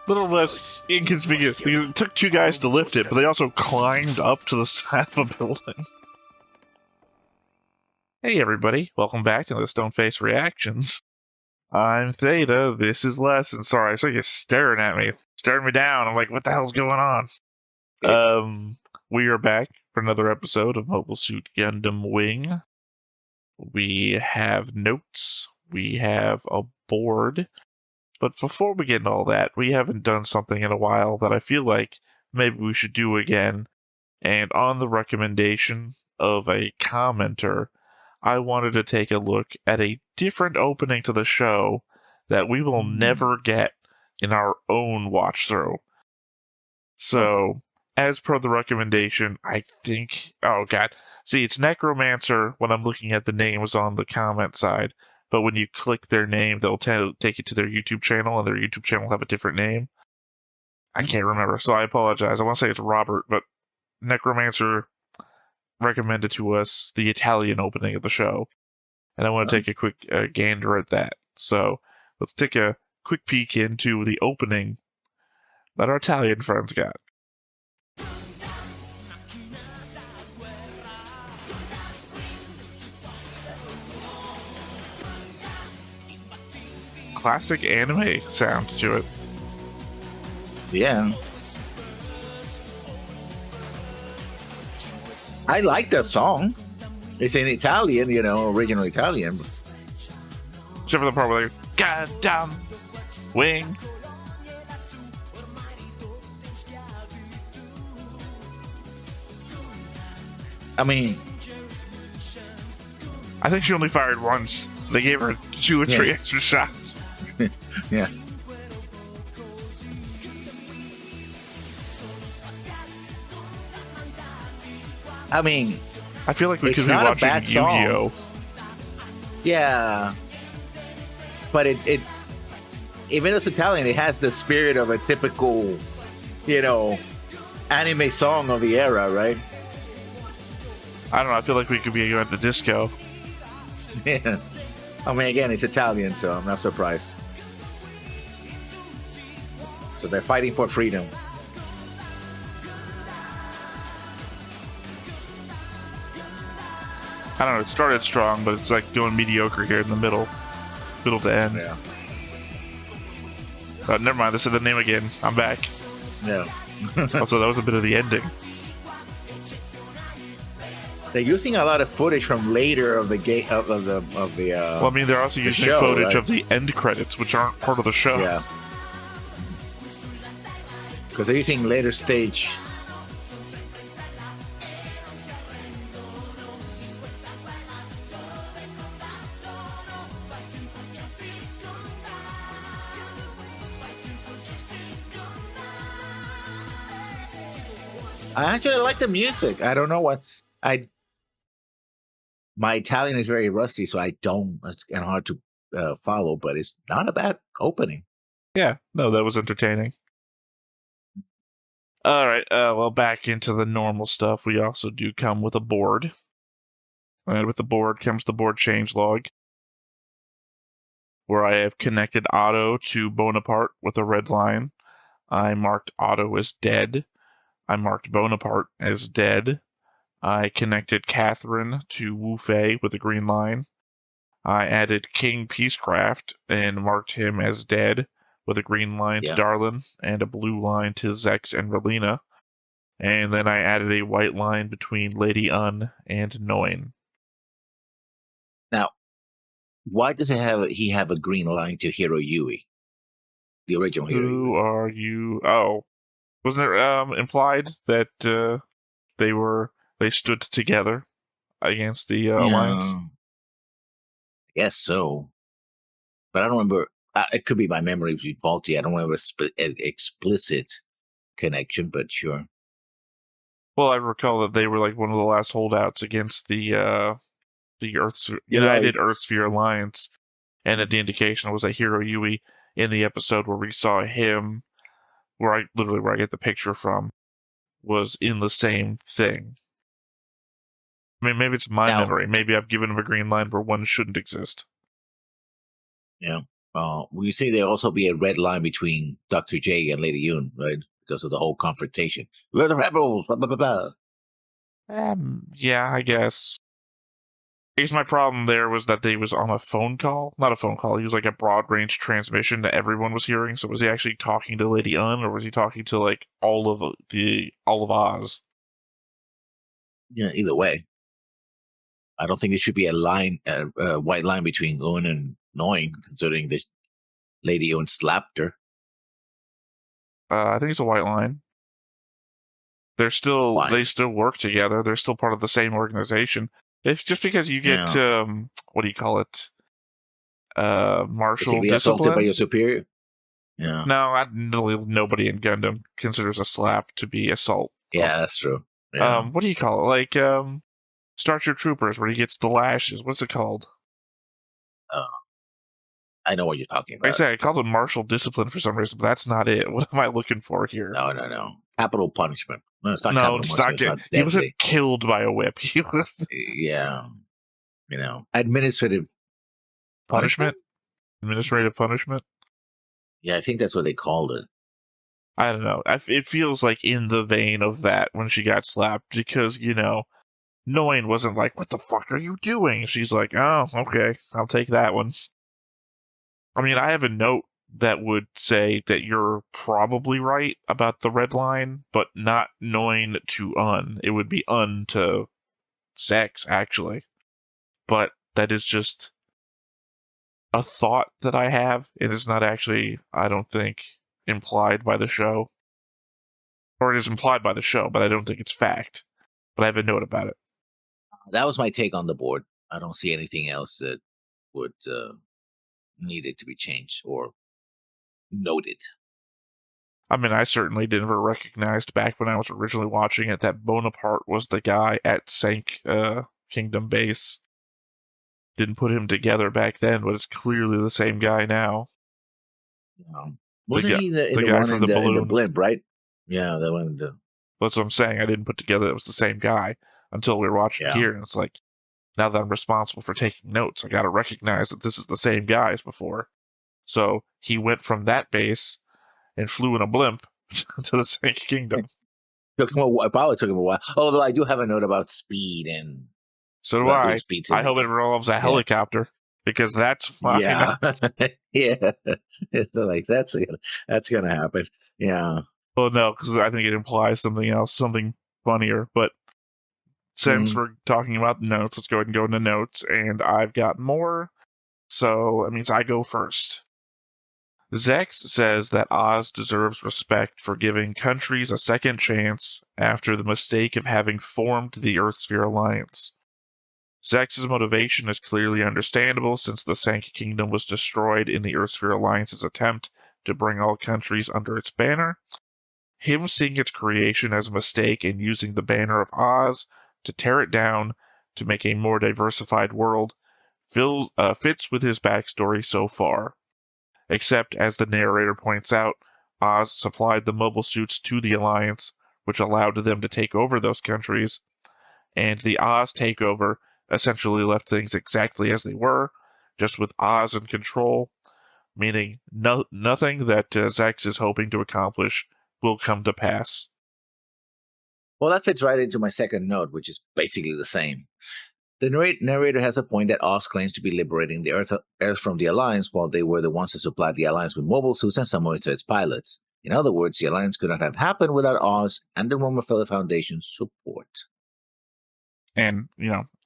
little less inconspicuous. Because it took two guys to lift it, but they also climbed up to the side of a building. Hey everybody, welcome back to the Stoneface Reactions. I'm Theta, this is Les, and sorry, I saw you staring at me, staring me down. I'm like, what the hell's going on? We are back for another episode of Mobile Suit Gundam Wing. We have notes, we have a board, but before we get into all that, we haven't done something in a while that I feel like maybe we should do again, and on the recommendation of a commenter, I wanted to take a look at a different opening to the show that we will never get in our own watch through. So, as per the recommendation, I think... Oh, God. See, it's Necromancer when I'm looking at the names on the comment side, but when you click their name, they'll take you to their YouTube channel, and their YouTube channel will have a different name. I can't remember, so I apologize. I want to say it's Robert, but Necromancer recommended to us the Italian opening of the show, and I want to take a quick gander at that. So let's take a quick peek into the opening that our Italian friends got. Classic anime sound to it. Yeah. I like that song. It's in Italian, original Italian. Except for the part where they're Gundam Wing. I mean, I think she only fired once. They gave her 2 or 3 extra shots. Yeah. I mean, I feel like we could be not a watching bad song. Yu-Gi-Oh! Yeah, but it even though it's Italian, it has the spirit of a typical, anime song of the era, right? I don't know. I feel like we could be at the disco. Yeah. I mean, again, it's Italian, so I'm not surprised. So they're fighting for freedom. I don't know. It started strong, but it's like going mediocre here in the middle to end. Yeah. Never mind. This is the name again. I'm back. Yeah. Also, that was a bit of the ending. They're using a lot of footage from later of the game of the. Well, I mean, they're also using show, footage right? of the end credits, which aren't part of the show. Yeah. Because they're using later stage. I actually like the music. I don't know what my Italian is very rusty, so it's kind of hard to follow. But it's not a bad opening. Yeah, no, that was entertaining. All right, well, back into the normal stuff. We also do come with a board, and with the board comes the board changelog, where I have connected Otto to Bonaparte with a red line. I marked Otto as dead. I marked Bonaparte as dead. I connected Catherine to Wu Fei with a green line. I added King Peacecraft and marked him as dead with a green line to Darlin and a blue line to Zex and Relina. And then I added a white line between Lady Un and Noin. Now, why does he have a green line to Hiro Yui? The original Hiro Yui. Who are you? Oh. Wasn't it implied that they stood together against the Alliance? Yes, so. But I don't remember. It could be my memory be faulty. I don't remember an explicit connection, but sure. Well, I recall that they were like one of the last holdouts against the United Earthsphere Alliance, and that the indication was that Hiro Yui in the episode where we saw him, where I get the picture from, was in the same thing. I mean, maybe it's my memory. Maybe I've given him a green line where one shouldn't exist. Yeah. We see there also be a red line between Dr. J and Lady Yoon, right? Because of the whole confrontation. We're the rebels. Blah, blah, blah, blah. Yeah, I guess. I guess my problem there was that they was on a phone call. Not a phone call. He was like a broad range transmission that everyone was hearing. So was he actually talking to Lady Un, or was he talking to like all of Oz? Either way, I don't think there should be a line, a white line between Un and Noin, considering that Lady Un slapped her. I think it's a white line. They still work together. They're still part of the same organization. It's just because you get what do you call it? Martial discipline. Assaulted by your superior. Yeah. No, nobody in Gundam considers a slap to be assault. Yeah, that's true. Yeah. What do you call it? Like Starship Troopers, where he gets the lashes. What's it called? I know what you're talking about. I called it martial discipline for some reason, but that's not it. What am I looking for here? No. Capital punishment. No, it's not no, capital it's punishment. not. He wasn't killed by a whip. He was. Yeah. Administrative punishment? Administrative punishment? Yeah, I think that's what they called it. I don't know. It feels like in the vein of that when she got slapped because, Noin wasn't like, what the fuck are you doing? She's like, oh, okay, I'll take that one. I mean, I have a note that would say that you're probably right about the red line, but not Noin to Un. It would be Un to sex, actually. But that is just a thought that I have. It is not actually, I don't think, implied by the show. Or it is implied by the show, but I don't think it's fact. But I have a note about it. That was my take on the board. I don't see anything else that would need it to be changed or noted. I mean, I certainly never recognized back when I was originally watching it that Bonaparte was the guy at Sank Kingdom Base. Didn't put him together back then, but it's clearly the same guy now. Wasn't he the guy from the balloon? In the blimp, right? Yeah, that one. That's what I'm saying. I didn't put together it was the same guy until we were watching here, and it's like, now that I'm responsible for taking notes, I got to recognize that this is the same guy as before. So he went from that base and flew in a blimp to the Sank Kingdom. It probably took him a while. Although I do have a note about speed and. So do I. I hope it involves a helicopter because that's fine. Yeah, yeah. Like that's gonna happen. Yeah. Well, no, because I think it implies something else, something funnier. But since we're talking about the notes, let's go ahead and go into notes. And I've got more, so that means I go first. Zex says that Oz deserves respect for giving countries a second chance after the mistake of having formed the Earthsphere Alliance. Zex's motivation is clearly understandable since the Sank Kingdom was destroyed in the Earthsphere Alliance's attempt to bring all countries under its banner. Him seeing its creation as a mistake and using the banner of Oz to tear it down to make a more diversified world fits with his backstory so far. Except, as the narrator points out, Oz supplied the mobile suits to the Alliance, which allowed them to take over those countries, and the Oz takeover essentially left things exactly as they were, just with Oz in control, meaning nothing that Zex is hoping to accomplish will come to pass. Well, that fits right into my second note, which is basically the same. The narrator has a point that Oz claims to be liberating the Earth from the Alliance, while they were the ones that supplied the Alliance with mobile suits and some of its pilots. In other words, the Alliance could not have happened without Oz and the Rockefeller Foundation's support. And,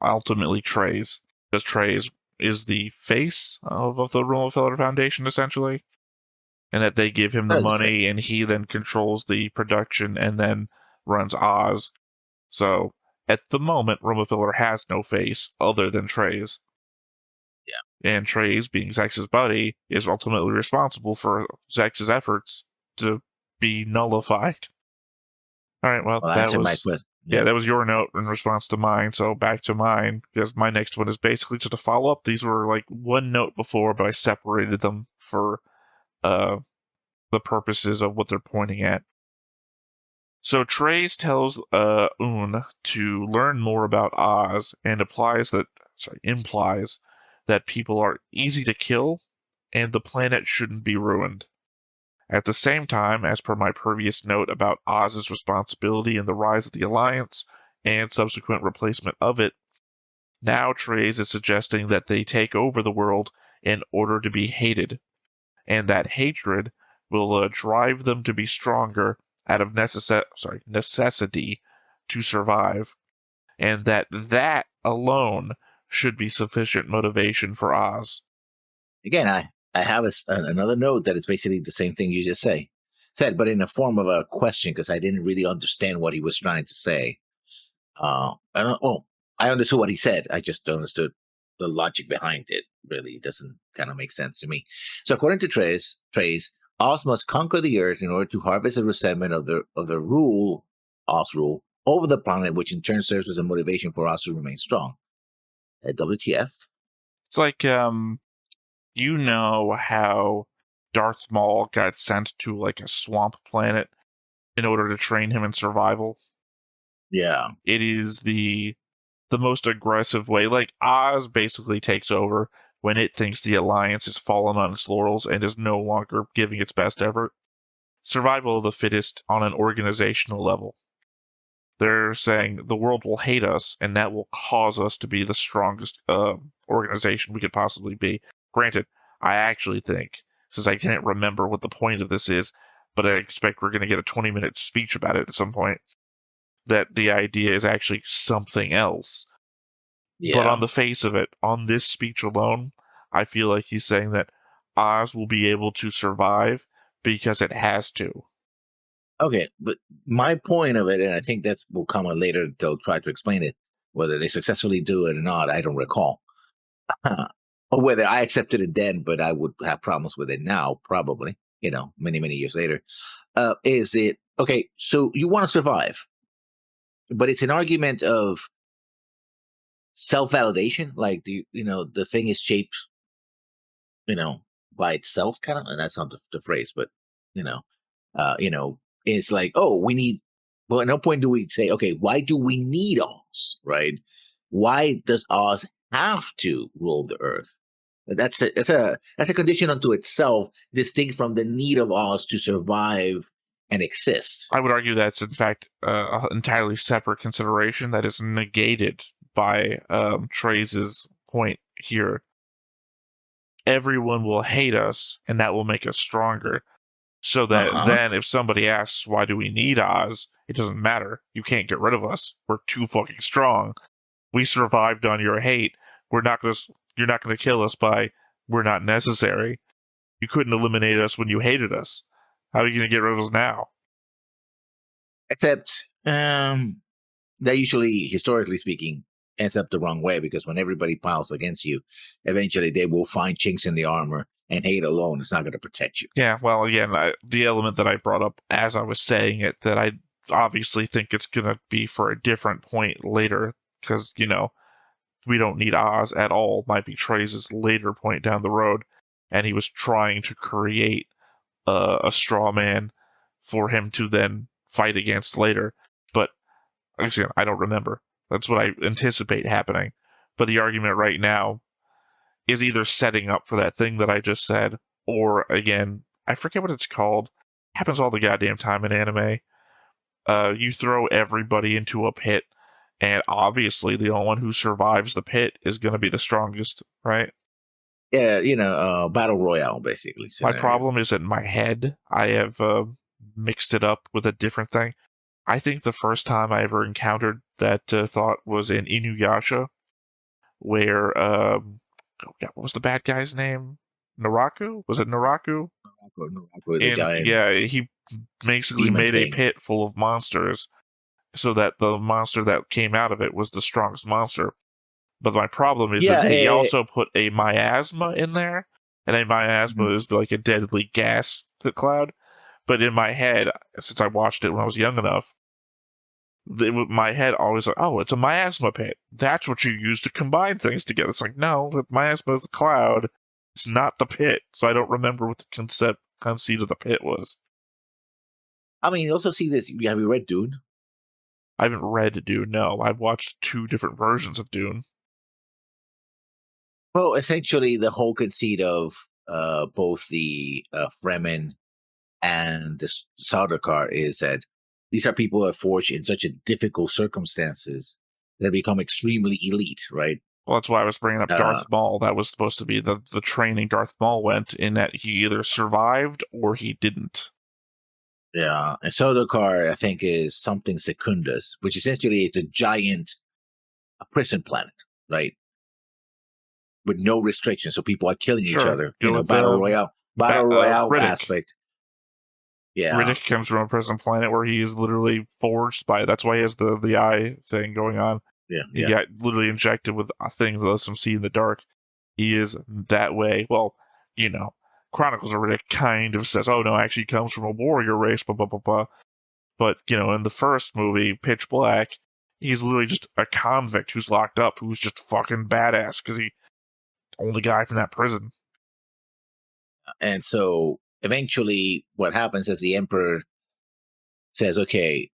ultimately Treize. Because Treize is the face of the Rockefeller Foundation, essentially. And that they give him the money, and he then controls the production and then runs Oz. So, at the moment, Rockefeller has no face other than Treize. Yeah. And Treize, being Zex's buddy, is ultimately responsible for Zex's efforts to be nullified. All right, well that was my question. Yeah, that was your note in response to mine, so back to mine, because my next one is basically just a follow-up. These were like one note before, but I separated them for the purposes of what they're pointing at. So Treize tells Un to learn more about Oz and implies that people are easy to kill and the planet shouldn't be ruined. At the same time, as per my previous note about Oz's responsibility in the rise of the Alliance and subsequent replacement of it, now Therese is suggesting that they take over the world in order to be hated, and that hatred will drive them to be stronger out of necessity to survive, and that alone should be sufficient motivation for Oz. Again, I have another note that is basically the same thing you just said, but in the form of a question because I didn't really understand what he was trying to say. I understood what he said. I just don't understood the logic behind it. Really, it doesn't kind of make sense to me. So, according to Therese, Oz must conquer the Earth in order to harvest the resentment of the rule, Oz rule, over the planet, which in turn serves as a motivation for Oz to remain strong. WTF? It's like, you know how Darth Maul got sent to like a swamp planet in order to train him in survival? Yeah. It is the most aggressive way. Like, Oz basically takes over when it thinks the Alliance has fallen on its laurels and is no longer giving its best effort. Survival of the fittest on an organizational level. They're saying the world will hate us, and that will cause us to be the strongest organization we could possibly be. Granted, I actually think, since I can't remember what the point of this is, but I expect we're going to get a 20-minute speech about it at some point, that the idea is actually something else. Yeah. But on the face of it, on this speech alone, I feel like he's saying that Oz will be able to survive because it has to. Okay, but my point of it, and I think that will come on later, they'll try to explain it. Whether they successfully do it or not, I don't recall. Or whether I accepted it then, but I would have problems with it now, probably, many, many years later. Is it, okay, so you want to survive, but it's an argument of self-validation, like, the thing is shaped, by itself, kind of, and that's not the phrase, but, it's like, oh, we need, well, at no point do we say, okay, why do we need Oz, right? Why does Oz have to rule the Earth? That's a condition unto itself, distinct from the need of Oz to survive and exist. I would argue that's, in fact, an entirely separate consideration that is negated by Therese's point here. Everyone will hate us, and that will make us stronger. So that then if somebody asks, why do we need Oz? It doesn't matter. You can't get rid of us. We're too fucking strong. We survived on your hate. You're not going to kill us by we're not necessary. You couldn't eliminate us when you hated us. How are you going to get rid of us now? Except, that usually, historically speaking, ends up the wrong way, because when everybody piles against you, eventually they will find chinks in the armor, and hate alone is not going to protect you. Yeah, well, again, the element that I brought up as I was saying it, that I obviously think it's going to be for a different point later, because, we don't need Oz at all, might be Therese's later point down the road, and he was trying to create a straw man for him to then fight against later. But, again, I don't remember. That's what I anticipate happening. But the argument right now is either setting up for that thing that I just said, or, again, I forget what it's called. It happens all the goddamn time in anime. You throw everybody into a pit, and obviously the only one who survives the pit is going to be the strongest, right? Yeah, battle royale, basically. My problem is in my head, I have mixed it up with a different thing. I think the first time I ever encountered that thought was in Inuyasha, where, what was the bad guy's name? Naraku? Was it Naraku? Naraku, the giant. Yeah, he basically made a pit full of monsters, so that the monster that came out of it was the strongest monster. But my problem is that he also put a miasma in there, and a miasma is like a deadly gas cloud. But in my head, since I watched it when I was young enough, my head always like, oh, it's a miasma pit. That's what you use to combine things together. It's like, no, the miasma is the cloud. It's not the pit. So I don't remember what the conceit of the pit was. I mean, you also see this. Have you read Dune? I haven't read Dune, no. I've watched 2 different versions of Dune. Well, essentially, the whole conceit of both the Fremen and the Sardaukar is that these are people who are forged in such a difficult circumstances that become extremely elite, right? Well, that's why I was bringing up Darth Maul. That was supposed to be the training Darth Maul went, in that he either survived or he didn't. Yeah, and Sardaukar, I think, is something Secundus, which essentially is a giant prison planet, right? With no restrictions, so people are killing each other. Battle royale Riddick. aspect. Yeah, Riddick comes from a prison planet where he is literally forged by. That's why he has the eye thing going on. Yeah, he got literally injected with a thing that lets him see in the dark. He is that way. Well, Chronicles of Riddick kind of says, "Oh no, actually, he comes from a warrior race." Blah blah blah blah. But in the first movie, Pitch Black, he's literally just a convict who's locked up, who's just fucking badass because he only guy from that prison. And so eventually what happens is the Emperor says, okay,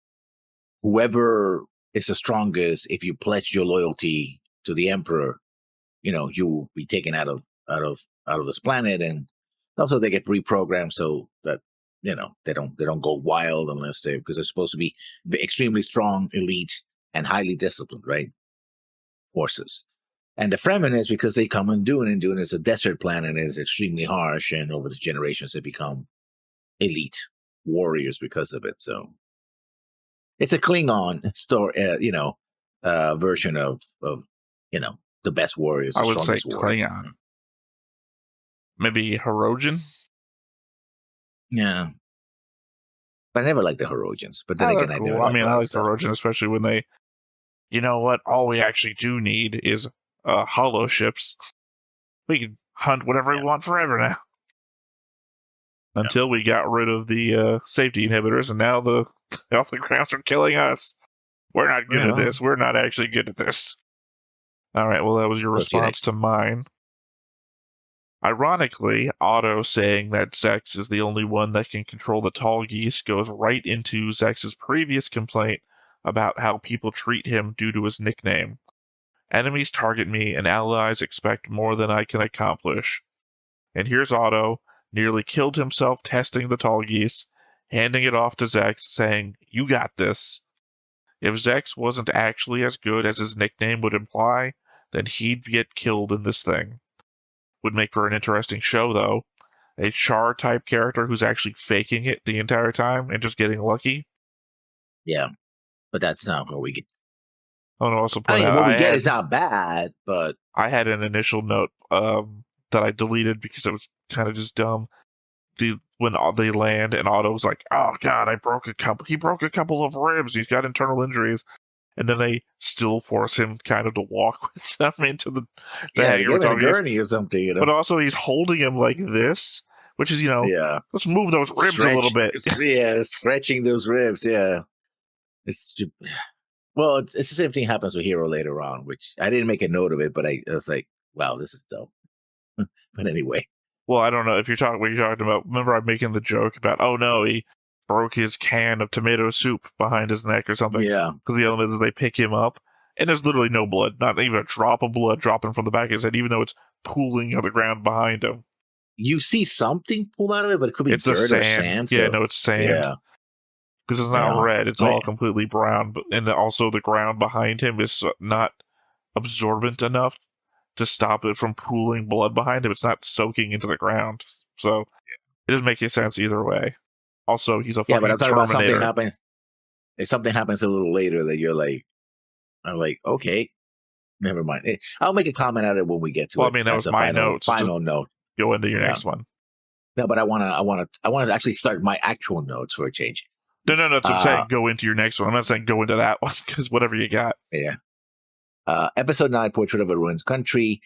whoever is the strongest, if you pledge your loyalty to the Emperor, you will be taken out of this planet. And also they get reprogrammed so that they don't go wild unless because they're supposed to be extremely strong, elite, and highly disciplined, right? Forces. And the Fremen is because they come on Dune, and Dune is a desert planet and is extremely harsh, and over the generations they become elite warriors because of it. So it's a Klingon story, version of the best warriors. I would say Klingon. Maybe Hirogen? Yeah. But I never liked the Hirogens. But then again, cool. I like the Hirogen, especially when they, what? All we actually do need is hollow ships. We can hunt whatever we want forever now. Until we got rid of the safety inhibitors, and now the grounds are killing us. We're not good at this. We're not actually good at this. All right, well, that was your response to mine. Ironically, Otto saying that Zex is the only one that can control the tall geese goes right into Zex's previous complaint about how people treat him due to his nickname. Enemies target me, and allies expect more than I can accomplish. And here's Otto, nearly killed himself testing the tall geese, handing it off to Zex, saying, "You got this." If Zex wasn't actually as good as his nickname would imply, then he'd get killed in this thing. Would make for an interesting show, though. A Char-type character who's actually faking it the entire time and just getting lucky. Yeah, but that's not what we get. I want to also point out, what we get is not bad, but I had an initial note that I deleted because it was kind of just dumb. When they land and Otto's like, "Oh God, he broke a couple of ribs. He's got internal injuries," and then they still force him kind of to walk with them into the hangar with gurney or something. But also he's holding him like this, which is let's move those ribs a little bit. Stretching those ribs. Yeah, it's the same thing happens with Hero later on, which I didn't make a note of it, but I was like, wow, this is dope. But anyway. Well, I don't know if what you're talking about. Remember, I'm making the joke about, oh no, he broke his can of tomato soup behind his neck or something. Yeah. Because the element that they pick him up, and there's literally no blood, not even a drop of blood dropping from the back of his head, even though it's pooling on the ground behind him. You see something pull out of it, but it could be dirt or sand. Yeah, no, it's sand. Yeah. Because it's not red, it's all completely brown. And also the ground behind him is not absorbent enough to stop it from pooling blood behind him. It's not soaking into the ground. So it doesn't make any sense either way. Also, he's a fucking but I'm talking about Terminator. something happens. If something happens a little later that you're like, I'm like, okay, never mind. I'll make a comment on it when we get to it. Well, I mean, that was my notes. Final note. Go into your next one. No, but I want to actually start my actual notes for a change. No. I'm saying go into your next one. I'm not saying go into that one because whatever you got. Yeah. Episode 9, Portrait of a Ruined Country.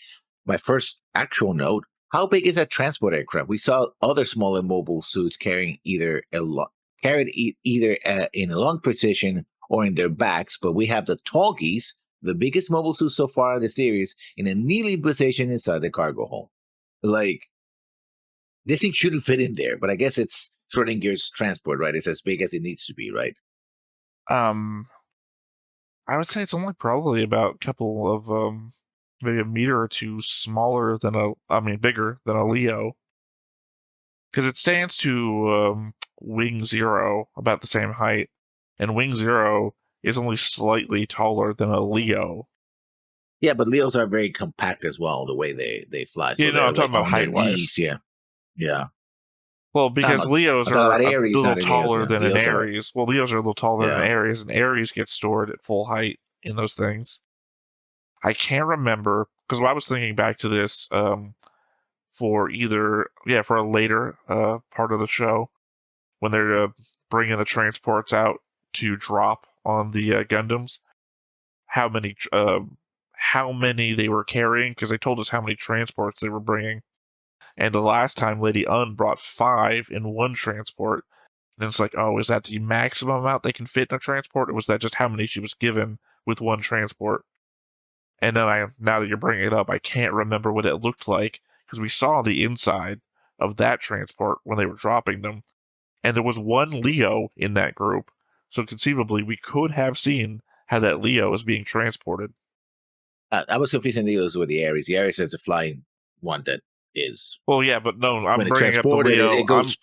My first actual note: how big is that transport aircraft? We saw other smaller mobile suits carried either in a long position or in their backs, but we have the tall geese, the biggest mobile suit so far in the series, in a kneeling position inside the cargo hold. Like, this thing shouldn't fit in there, but I guess it's Schrodinger's transport, right? It's as big as it needs to be, right? I would say it's only probably about a couple of maybe a meter or two bigger than a Leo. because it stands to Wing Zero, about the same height, and Wing Zero is only slightly taller than a Leo. Yeah, but Leos are very compact as well, the way they fly. So Yeah, no, they're I'm talking like about on their height-wise. knees. Yeah. Well, I'm because not, Leos I'm talking are about a Aries, little not in Leos. taller Yeah. than an Leos are, Aries. Well, Leos are a little taller than yeah. Aries, and Aries get stored at full height in those things. I can't remember, because I was thinking back to this for for a later part of the show, when they're bringing the transports out to drop on the Gundams, how many they were carrying, because they told us how many transports they were bringing. And the last time Lady Un brought 5 in one transport. And it's like, oh, is that the maximum amount they can fit in a transport, or was that just how many she was given with one transport? And then now that you're bringing it up, I can't remember what it looked like, because we saw the inside of that transport when they were dropping them, and there was one Leo in that group, so conceivably we could have seen how that Leo is being transported. I was confusing Leos with the Aries. The Aries is the flying one that is. Well, yeah, but no, I'm When it's bringing up the transported, Leo. it goes.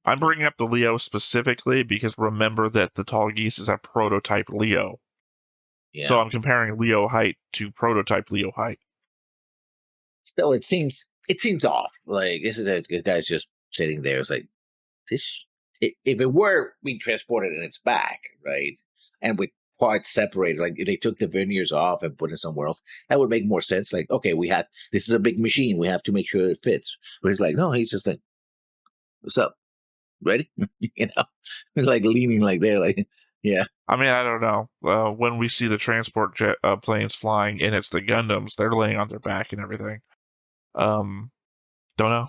I'm bringing up the Leo specifically because remember that the tall geese is a prototype Leo. Yeah. So I'm comparing Leo height to prototype Leo height. Still, it seems off. Like this is a guy's just sitting there. It's like this. If it were being transported in its back, right, and with parts separated, like if they took the veneers off and put it somewhere else, that would make more sense. Like, okay, this is a big machine. We have to make sure it fits. But he's like, no, he's just like, what's up? Ready? He's like leaning like there, like, yeah. I mean, I don't know. When we see the transport planes flying and it's the Gundams, they're laying on their back and everything. Don't know.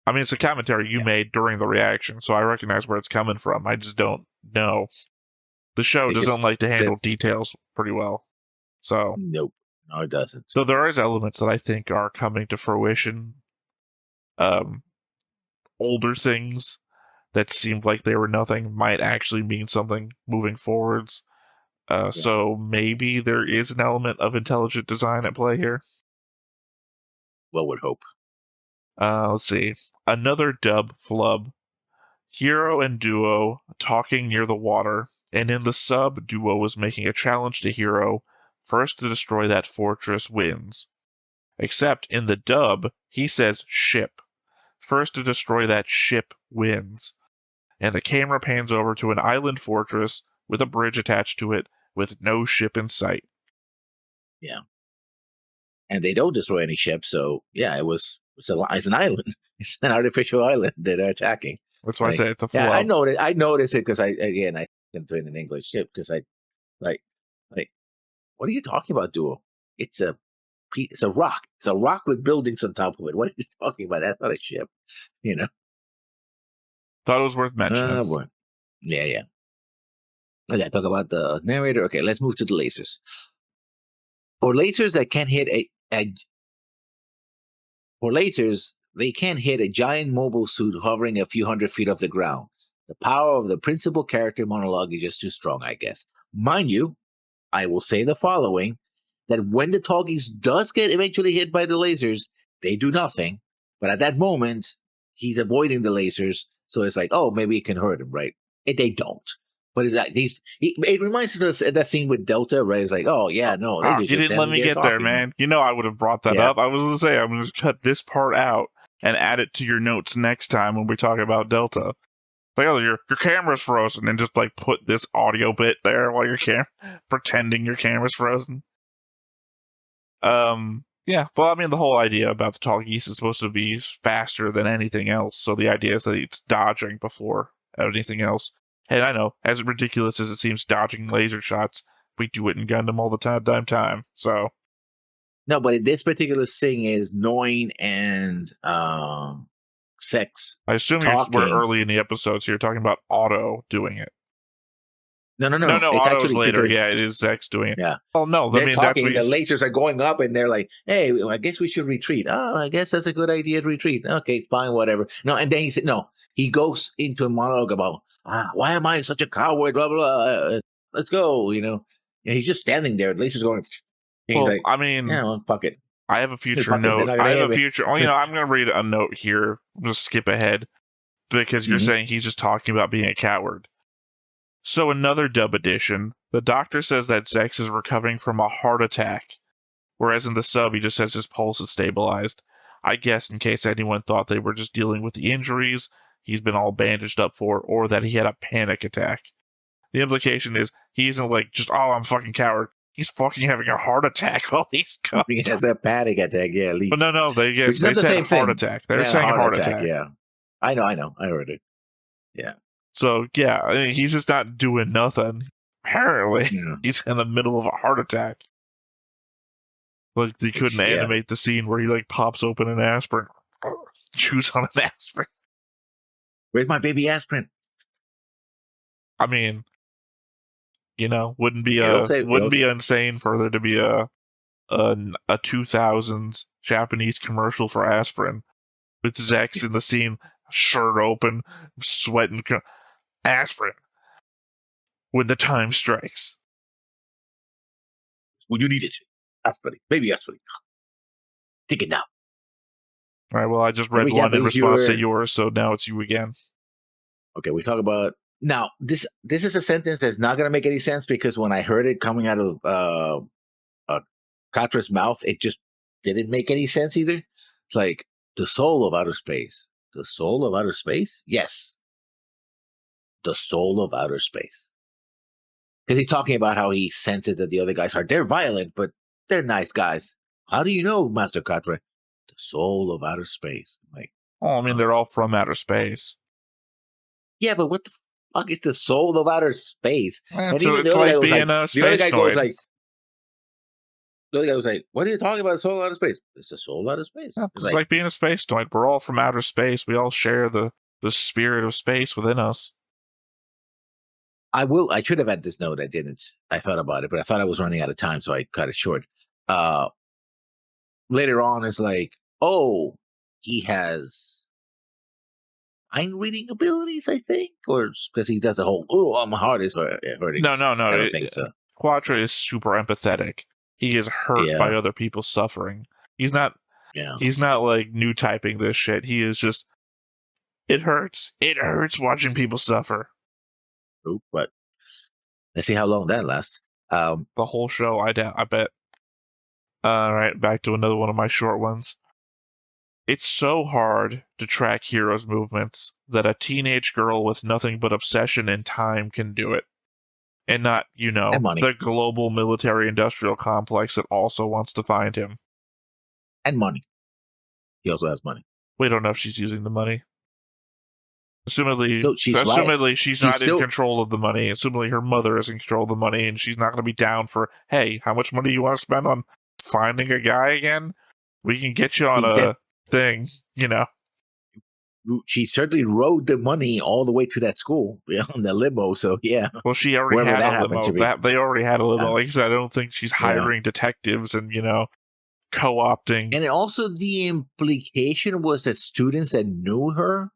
I mean, it's a commentary you made during the reaction, so I recognize where it's coming from. I just don't know. The show doesn't like to handle details pretty well. So nope, no, it doesn't. So there is elements that I think are coming to fruition. Older things that seemed like they were nothing might actually mean something moving forwards. So maybe there is an element of intelligent design at play here. Well, would hope. Let's see. Another dub flub. Hero and Duo talking near the water, and in the sub, Duo is making a challenge to Hero. First to destroy that fortress wins. Except in the dub, he says ship. First to destroy that ship wins. And the camera pans over to an island fortress with a bridge attached to it with no ship in sight. Yeah. And they don't destroy any ships, so yeah, it's an island. It's an artificial island that they're attacking. That's why I say it's a flub. Yeah, I noticed it because I can do it in English ship because I like what are you talking about, Duo? It's a rock. It's a rock with buildings on top of it. What are you talking about? That's not a ship, Thought it was worth mentioning. Boy. Yeah. Okay, talk about the narrator. Okay, let's move to the lasers. For lasers that can hit they can't hit a giant mobile suit hovering a few hundred feet off the ground. The power of the principal character monologue is just too strong, I guess. Mind you, I will say the following, that when the Talkies does get eventually hit by the lasers, they do nothing. But at that moment, he's avoiding the lasers, so it's like, oh, maybe it can hurt him, right? They don't. But it's like it reminds us of that scene with Delta, right? It's like, oh yeah, no, they you didn't let me get there, man. You know I would have brought that up. I was going to say I'm going to cut this part out and add it to your notes next time when we talk about Delta. Like, oh, your camera's frozen, and just like put this audio bit there while you're pretending your camera's frozen. Yeah, well, I mean, the whole idea about the tall geese is supposed to be faster than anything else, so the idea is that it's dodging before anything else. And I know, as ridiculous as it seems dodging laser shots, we do it in Gundam all the time, so. No, but in this particular thing is Noin and Sex. I assume we're early in the episode, so you're talking about Otto doing it. No. It's Otto's later. Yeah, it is Sex doing it. Yeah. Oh, no. They're talking, the lasers are going up, and they're like, hey, I guess we should retreat. Oh, I guess that's a good idea to retreat. Okay, fine, whatever. No, and then he said, no. He goes into a monologue about, why am I such a coward, blah, blah, blah. Let's go, And he's just standing there. The lasers going. Well, like, I mean, yeah, well, fuck it. I have a future They're note. not gonna I have have a it. future. Oh, I'm going to read a note here. I'm going to skip ahead because you're Mhm. saying he's just talking about being a coward. So another dub edition. The doctor says that Zex is recovering from a heart attack, whereas in the sub he just says his pulse is stabilized. I guess in case anyone thought they were just dealing with the injuries he's been all bandaged up for, or that he had a panic attack. The implication is he isn't like just, oh, I'm fucking coward. He's fucking having a heart attack while he's gone. He has a panic attack, yeah, at least. But no, they Which is not the said same heart thing. attack. They're Yeah, saying heart attack. yeah. I know. I heard it. Yeah. So, yeah, I mean, he's just not doing nothing. Apparently, Yeah. he's in the middle of a heart attack. Like, they couldn't animate the scene where he, like, pops open an aspirin, chews on an aspirin. Where's my baby aspirin? I mean, you know, wouldn't be insane for there to be a 2000s Japanese commercial for aspirin with Zex in the scene, shirt open, sweating, aspirin when the time strikes. When you need it, aspirin, baby aspirin. Take it now. All right. Well, I just read one in response to yours, so now it's you again. Okay, we talk about now. This is a sentence that's not going to make any sense because when I heard it coming out of Katra's mouth, it just didn't make any sense either. It's like the soul of outer space. The soul of outer space? Yes. The soul of outer space. Because he's talking about how he senses that the other guys they're violent, but they're nice guys. How do you know, Master Katra? The soul of outer space. Like, I mean, they're all from outer space. Yeah, but what the fuck is the soul of outer space? And so it's like being a space. The other guy goes like, the other guy was like, "What are you talking about? The soul of outer space? It's the soul of outer space." Yeah, it's like being a space noid. We're all from outer space. We all share the spirit of space within us. I should have had this note. I didn't. I thought about it, but I thought I was running out of time, so I cut it short. Later on, it's like, oh, he has mind reading abilities, I think, or because he does the whole, oh, I'm hardest or hurting. No. I don't think so. Quatra is super empathetic. He is hurt by other people's suffering. He's not. Yeah. He's not like new typing this shit. He is just. It hurts. It hurts watching people suffer. Ooh, but let's see how long that lasts. The whole show, I bet. All right, back to another one of my short ones. It's so hard to track Hero's movements that a teenage girl with nothing but obsession and time can do it. And not, the global military-industrial complex that also wants to find him. And money. He also has money. We don't know if she's using the money. Assumedly, she's not in control of the money. Assumedly, her mother is in control of the money, and she's not going to be down for, hey, how much money do you want to spend on finding a guy again? We can get you on a thing, She certainly rode the money all the way to that school on the limo, so yeah. Well, she already had a limo. They already had a limo. Like I said, I don't think she's hiring detectives and, co-opting. And also the implication was that students that knew her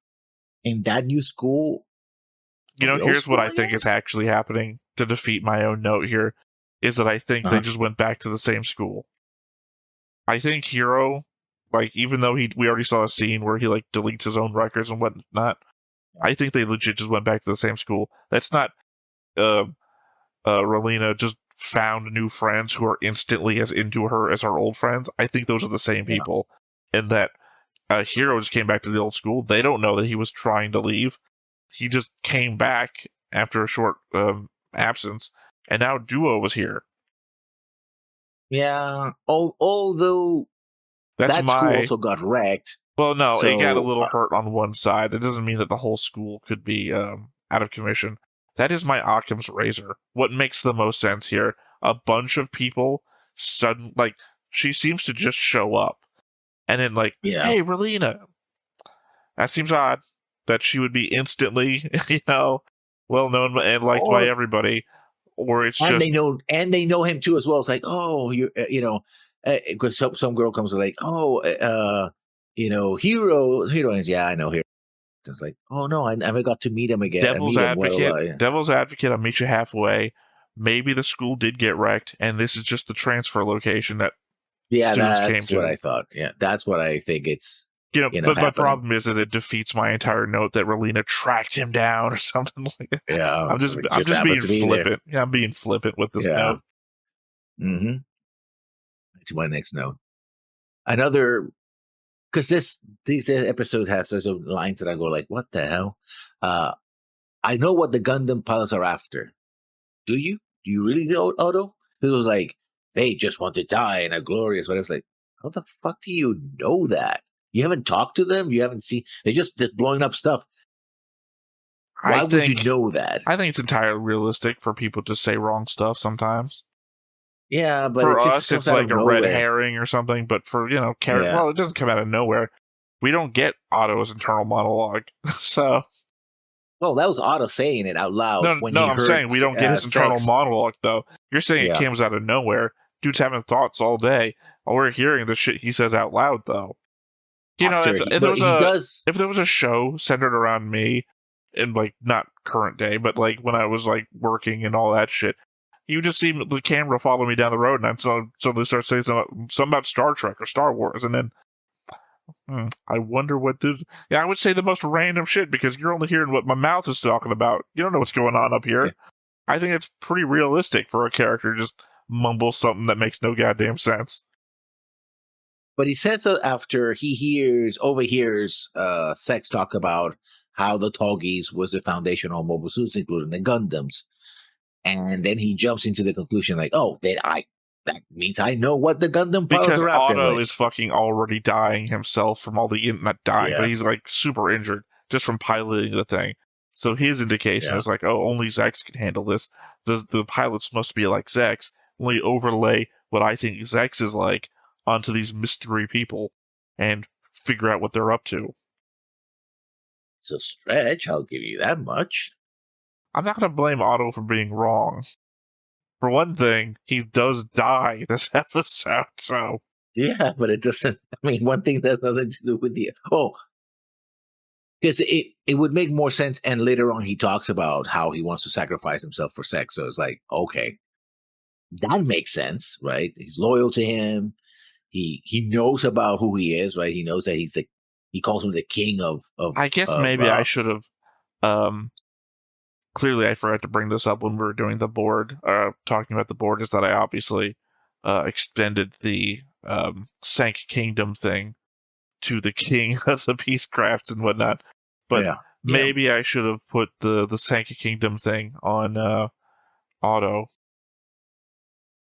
in that new school. Here's what I think is actually happening to defeat my own note here, is that I think they just went back to the same school. I think Hero, even though we already saw a scene where he deletes his own records and whatnot, I think they legit just went back to the same school. That's not Relina just found new friends who are instantly as into her as her old friends. I think those are the same people. And that Hero just came back to the old school. They don't know that he was trying to leave. He just came back after a short absence, and now Duo was here. Yeah, although that school also got wrecked. Well, no, it got a little hurt on one side. It doesn't mean that the whole school could be out of commission. That is my Occam's razor. What makes the most sense here? A bunch of people she seems to just show up. And then hey, Relina. That seems odd that she would be instantly, well known and liked by everybody. Or it's they know him too as well. It's like, oh, you're, because some girl comes like, oh, heroines. Yeah, I know Hero. It's like, oh no, I never got to meet him again. Devil's advocate. I'll meet you halfway. Maybe the school did get wrecked, and this is just the transfer location that Yeah, students came that's what I to. thought. Yeah, that's what I think it's But my happening. problem is that it defeats my entire note that Relina tracked him down or something like that. Yeah, so it I'm just happens being to be there. flippant. Yeah, I'm being flippant with this Yeah. note. Mm-hmm. To my next note. Another, because these episodes has those lines that I go like, what the hell? I know what the Gundam pilots are after. Do you? Do you really know, Otto? It was like, they just want to die in a glorious way. It's like, how the fuck do you know that? You haven't talked to them? You haven't seen, they're just blowing up stuff. Why would you know that? I think it's entirely realistic for people to say wrong stuff sometimes. Yeah, but For it just us, comes it's out like of a red nowhere. herring or something. But for Yeah. well, it doesn't come out of nowhere. We don't get Otto's internal monologue, so. Well, that was Otto saying it out loud when he I'm heard saying we don't get his internal sex. monologue, though. You're saying it Yeah. comes out of nowhere. Dude's having thoughts all day. All we're hearing the shit he says out loud, though. If there was a show centered around me, in like not current day, but like when I was like working and all that shit, you just see the camera follow me down the road, and I suddenly start saying something about Star Trek or Star Wars, and then I wonder what this. Yeah, I would say the most random shit because you're only hearing what my mouth is talking about. You don't know what's going on up here. Yeah. I think it's pretty realistic for a character to just mumble something that makes no goddamn sense. But he says so after he overhears Sex talk about how the Tallgeese was the foundational mobile suits, including the Gundams. And then he jumps into the conclusion like, oh, that means I know what the Gundam pilots because are after. Otto is fucking already dying himself from all the not dying, but he's like super injured just from piloting the thing. So his indication is like, oh, only Zex can handle this. The pilots must be like Zex. Only overlay what I think Zex is like onto these mystery people and figure out what they're up to. It's a stretch, I'll give you that much. I'm not going to blame Otto for being wrong. For one thing, he does die this episode, so. Yeah, but it doesn't. I mean, one thing has nothing to do with the. Oh, because it would make more sense. And later on, he talks about how he wants to sacrifice himself for Sex. So it's like, okay, that makes sense, right? He's loyal to him. He knows about who he is, right? He knows that he calls him the king of. I guess maybe I should have. Clearly, I forgot to bring this up when we were doing the board. Talking about the board is that I obviously extended the Sank Kingdom thing to the king of the Peacecrafts and whatnot. But maybe I should have put the Sank Kingdom thing on Otto.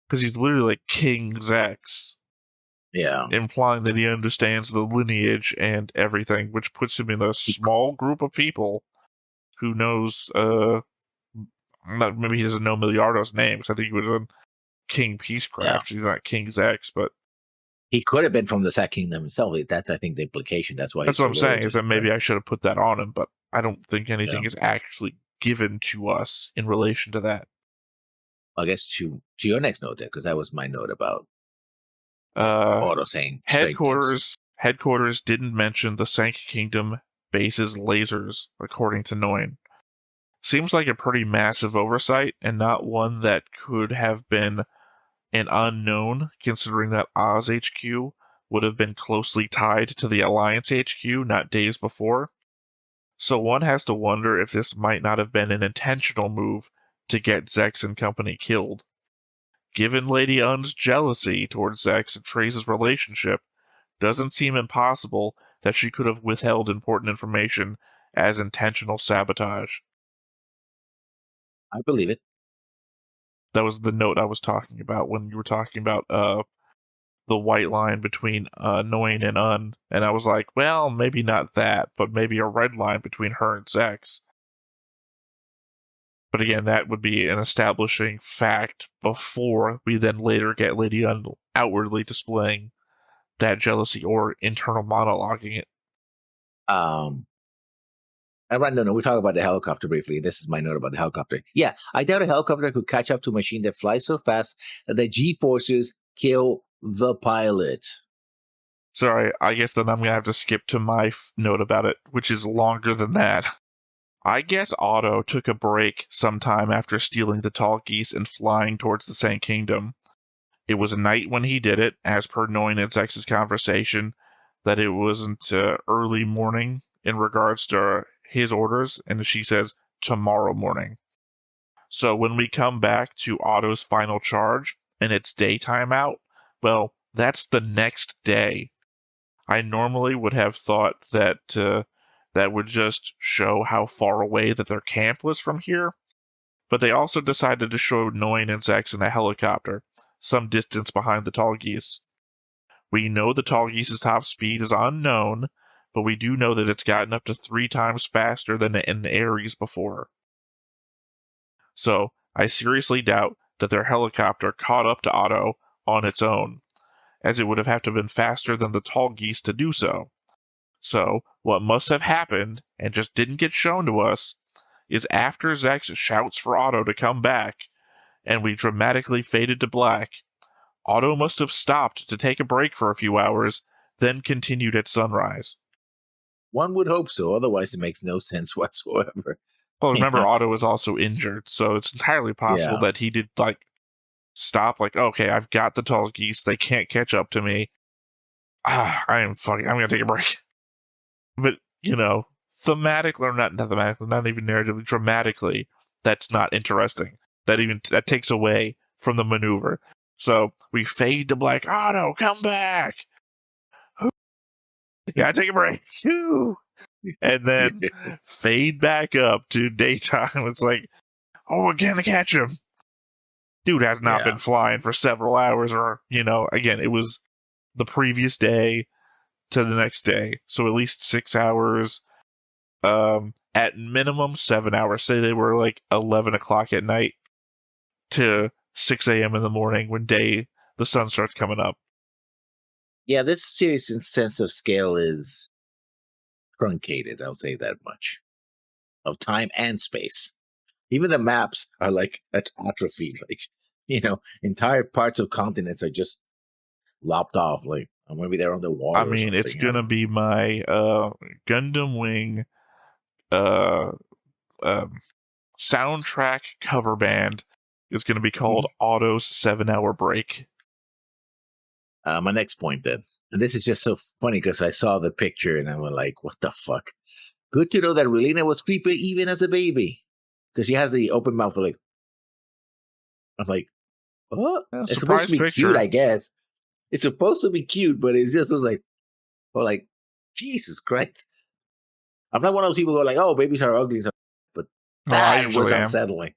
Because he's literally like King Zex. Yeah. Implying that he understands the lineage and everything, which puts him in a small group of people who knows, maybe he doesn't know Miliardo's name, because I think he was on King Peacecraft. He's not King Zex, but he could have been from the Sack Kingdom himself. That's, I think, the implication. That's why. That's what I'm saying, is that maybe I should have put that on him, but I don't think anything is actually given to us in relation to that. I guess to your next note then, because that was my note about Otto saying headquarters didn't mention the Sank Kingdom base's lasers, according to Noin. Seems like a pretty massive oversight, and not one that could have been an unknown, considering that Oz HQ would have been closely tied to the Alliance HQ not days before. So one has to wonder if this might not have been an intentional move to get Zex and company killed. Given Lady Un's jealousy towards Zex and Trace's relationship, doesn't seem impossible that she could have withheld important information as intentional sabotage. I believe it. That was the note I was talking about when you were talking about the white line between Noin and Un, and I was like, well, maybe not that, but maybe a red line between her and Zex. But again, that would be an establishing fact before we then later get Lady Un outwardly displaying that jealousy or internal monologuing it. We talk about the helicopter briefly. This is my note about the helicopter. Yeah, I doubt a helicopter could catch up to a machine that flies so fast that the G-forces kill the pilot. Sorry, I guess then I'm going to have to skip to my note about it, which is longer than that. I guess Otto took a break sometime after stealing the Tallgeese and flying towards the Sank Kingdom. It was a night when he did it, as per Noin and Zex's conversation, that it wasn't early morning in regards to his orders, and she says tomorrow morning. So when we come back to Otto's final charge and it's daytime out, well, that's the next day. I normally would have thought that that would just show how far away that their camp was from here, but they also decided to show Noin and Zex in a helicopter, some distance behind the tall geese. We know the tall geese's top speed is unknown, but we do know that it's gotten up to 3 times faster than an Ares before. So, I seriously doubt that their helicopter caught up to Otto on its own, as it would have had to have been faster than the tall geese to do so. So, what must have happened, and just didn't get shown to us, is after Zex shouts for Otto to come back, and we dramatically faded to black, Otto must have stopped to take a break for a few hours, then continued at sunrise. One would hope so, otherwise it makes no sense whatsoever. Well, remember, Otto was also injured, so it's entirely possible that he did, stop, okay, I've got the tall geese, they can't catch up to me. I'm gonna take a break. But, thematically, or not thematically, not even narratively, dramatically, that's not interesting. That takes away from the maneuver. So, we fade to black, Otto, come back! Yeah, take a break. And then fade back up to daytime. It's like, oh, we're gonna catch him. Dude has not been flying for several hours, or, again, it was the previous day to the next day. So at least 6 hours. At minimum 7 hours. Say they were 11 o'clock at night to 6 a.m. in the morning when the sun starts coming up. Yeah, this series' sense of scale is truncated, I'll say that much. Of time and space. Even the maps are atrophied. Entire parts of continents are just lopped off. Maybe they're underwater. I mean, it's gonna be my Gundam Wing soundtrack cover band. Is gonna be called Otto's 7-hour break. My next point then, and this is just so funny because I saw the picture and I was like, what the fuck? Good to know that Relina was creepy even as a baby. Because she has the open mouth I'm like, what? It's supposed to be cute, I guess. It's supposed to be cute, but it's just like, Jesus Christ. I'm not one of those people who are like, oh, babies are ugly, but that was unsettling.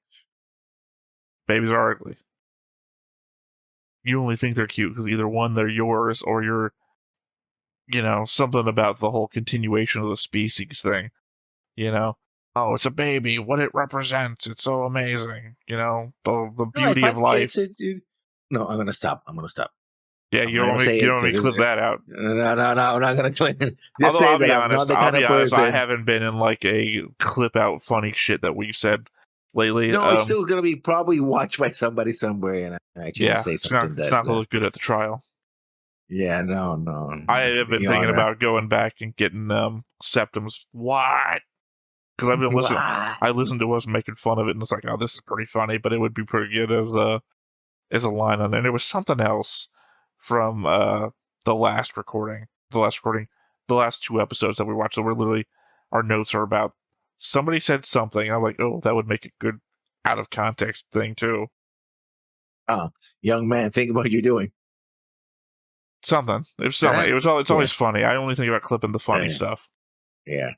Babies are ugly. You only think they're cute because either one, they're yours, or you're, something about the whole continuation of the species thing. Oh, it's a baby. What it represents. It's so amazing. The beauty of life. No, I'm going to stop. Yeah, you don't want me to clip that out. No, I'm not going to clip it. Although, I'll be honest, I haven't been in a clip out funny shit that we've said lately. No, it's still going to be probably watched by somebody somewhere, and I shouldn't say something it's not going to look good at the trial. Yeah, no. I have been thinking about going back and getting septums. What? Because I've been listening. I listened to us making fun of it, and it's like, oh, this is pretty funny, but it would be pretty good as a line on there. And there was something else from the last recording, the last 2 episodes that we watched, that were literally, our notes are about, somebody said something, I'm like, oh, that would make a good out of context thing too. Young man, think about what you're doing. Something. It's always funny. I only think about clipping the funny stuff. Yeah.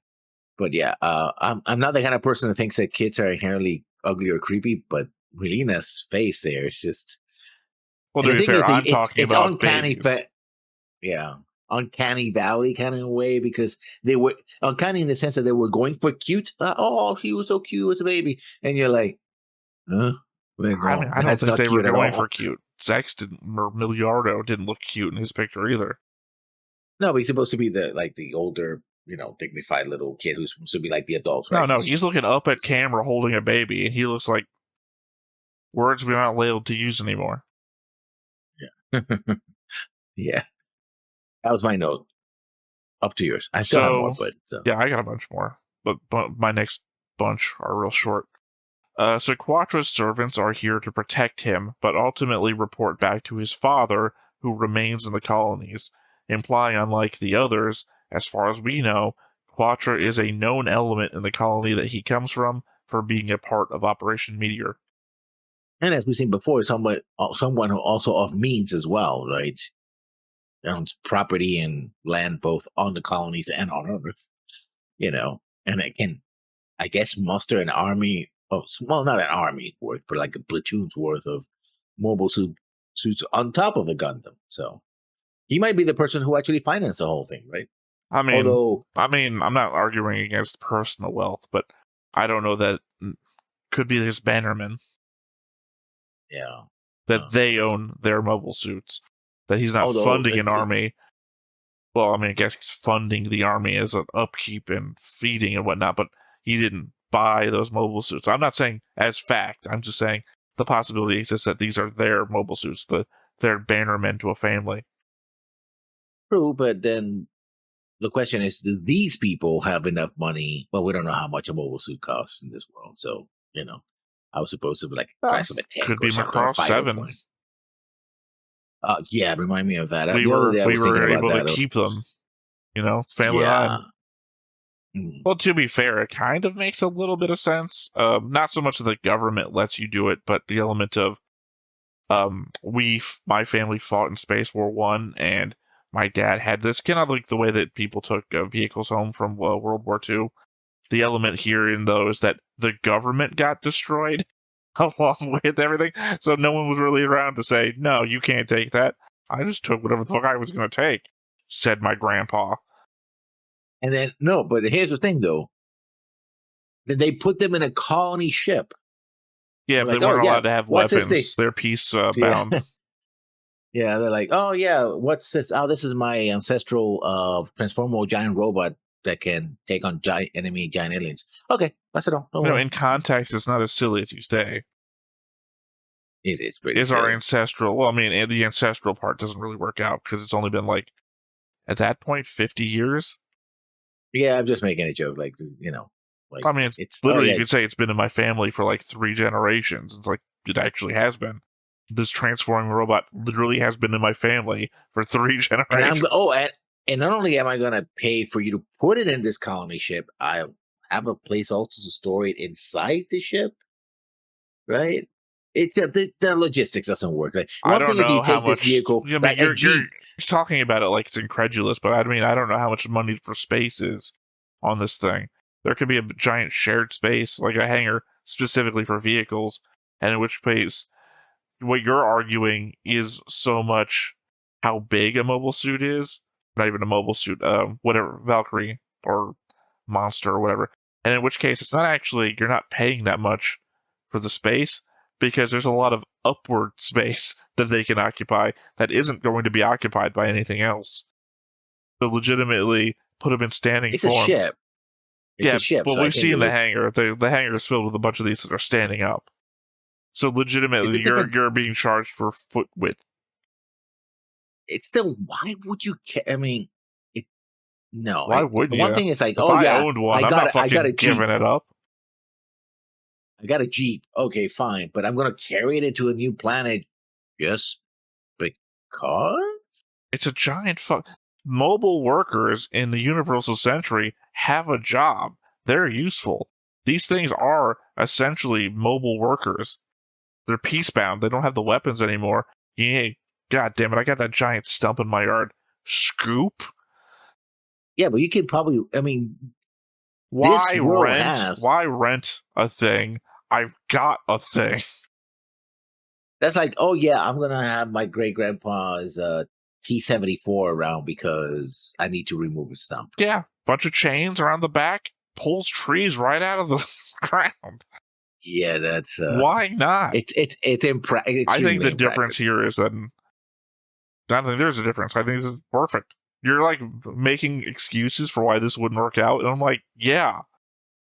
But yeah, I'm not the kind of person that thinks that kids are inherently ugly or creepy, but Relina's face there is just... Well, to be fair, I'm talking about uncanny babies. Uncanny Valley kind of way, because they were uncanny in the sense that they were going for cute. Oh, she was so cute as a baby. And you're like, huh? Well, no, I don't think they were going for cute. Zex didn't, or Miliardo didn't look cute in his picture either. No, but he's supposed to be the older, dignified little kid who's supposed to be like the adults, right? No, he's looking up at camera holding a baby, and he looks like words we're not allowed to use anymore. Yeah. Yeah. That was my note. Up to yours. I still have more, but... Yeah, I got a bunch more. But my next bunch are real short. So Quattro's servants are here to protect him, but ultimately report back to his father, who remains in the colonies, implying, unlike the others, as far as we know, Quattro is a known element in the colony that he comes from for being a part of Operation Meteor. And as we've seen before, someone who also of means as well, right? Owns property and land both on the colonies and on Earth, and it can, I guess, muster an army. Oh, well, not an army worth, but like a platoon's worth of mobile suits on top of the Gundam. So he might be the person who actually financed the whole thing, right? I mean, Although, I'm not arguing against personal wealth, but I don't know that could be his bannerman. yeah, That they own their mobile suits. That he's not funding an army. Well, I mean, I guess he's funding the army as an upkeep and feeding and whatnot, but he didn't buy those mobile suits. I'm not saying as fact. I'm just saying the possibility exists that these are their mobile suits, their bannermen to a family. True, but then the question is, do these people have enough money? Well, we don't know how much a mobile suit costs in this world, so I was supposed to be like price of a tank could be Macross 7. Yeah, remind me of that. We were able to keep them. Family line. Well, to be fair, it kind of makes a little bit of sense. Not so much that the government lets you do it, but the element of my family fought in Space War 1, and my dad had this, kind of like the way that people took vehicles home from World War 2. The element here in those that the government got destroyed along with everything, so no one was really around to say, no, you can't take that. I just took whatever the fuck I was going to take, said my grandpa. And then, no, but here's the thing, though. Then they put them in a colony ship. Yeah, but they weren't allowed to have weapons. They're peace bound. Yeah, they're like, oh, yeah, what's this? Oh, this is my ancestral transformable giant robot that can take on giant aliens. Okay, that's it all. In context, it's not as silly as you say. It is pretty silly. Our ancestral... Well, I mean, the ancestral part doesn't really work out because it's only been, at that point, 50 years? Yeah, I'm just making a joke, I mean, it's literally, you could say it's been in my family for 3 generations. It's it actually has been. This transforming robot literally has been in my family for 3 generations. And not only am I going to pay for you to put it in this colony ship, I have a place also to store it inside the ship, right? It's the logistics doesn't work. One thing is you take this vehicle, you're talking about it like it's incredulous, but I mean, I don't know how much money for space is on this thing. There could be a giant shared space, like a hangar specifically for vehicles, and in which case, what you're arguing is so much how big a mobile suit is. Not even a mobile suit, whatever, Valkyrie or Monster or whatever. And in which case, it's not actually, you're not paying that much for the space because there's a lot of upward space that they can occupy that isn't going to be occupied by anything else. So legitimately put them in standing form. It's a ship. It's a ship. Well, we've seen the hangar. The hangar is filled with a bunch of these that are standing up. So legitimately, you're being charged for foot width. It's still, why would you care? I mean, no. Why would you? One thing is if I owned one, I'm not fucking giving it up. I got a Jeep. Okay, fine. But I'm going to carry it into a new planet just because? It's a giant mobile workers in the Universal Century have a job. They're useful. These things are essentially mobile workers. They're peacebound. They don't have the weapons anymore. Yeah. God damn it, I got that giant stump in my yard. Scoop? Yeah, but you could probably, I mean, why rent a thing? I've got a thing. That's like, oh yeah, I'm going to have my great-grandpa's T-74 around because I need to remove a stump. Yeah, bunch of chains around the back, pulls trees right out of the ground. Yeah, that's... why not? It's I think the difference here is that... I don't think there's a difference. I think it's perfect. You're making excuses for why this wouldn't work out, and I'm like, yeah.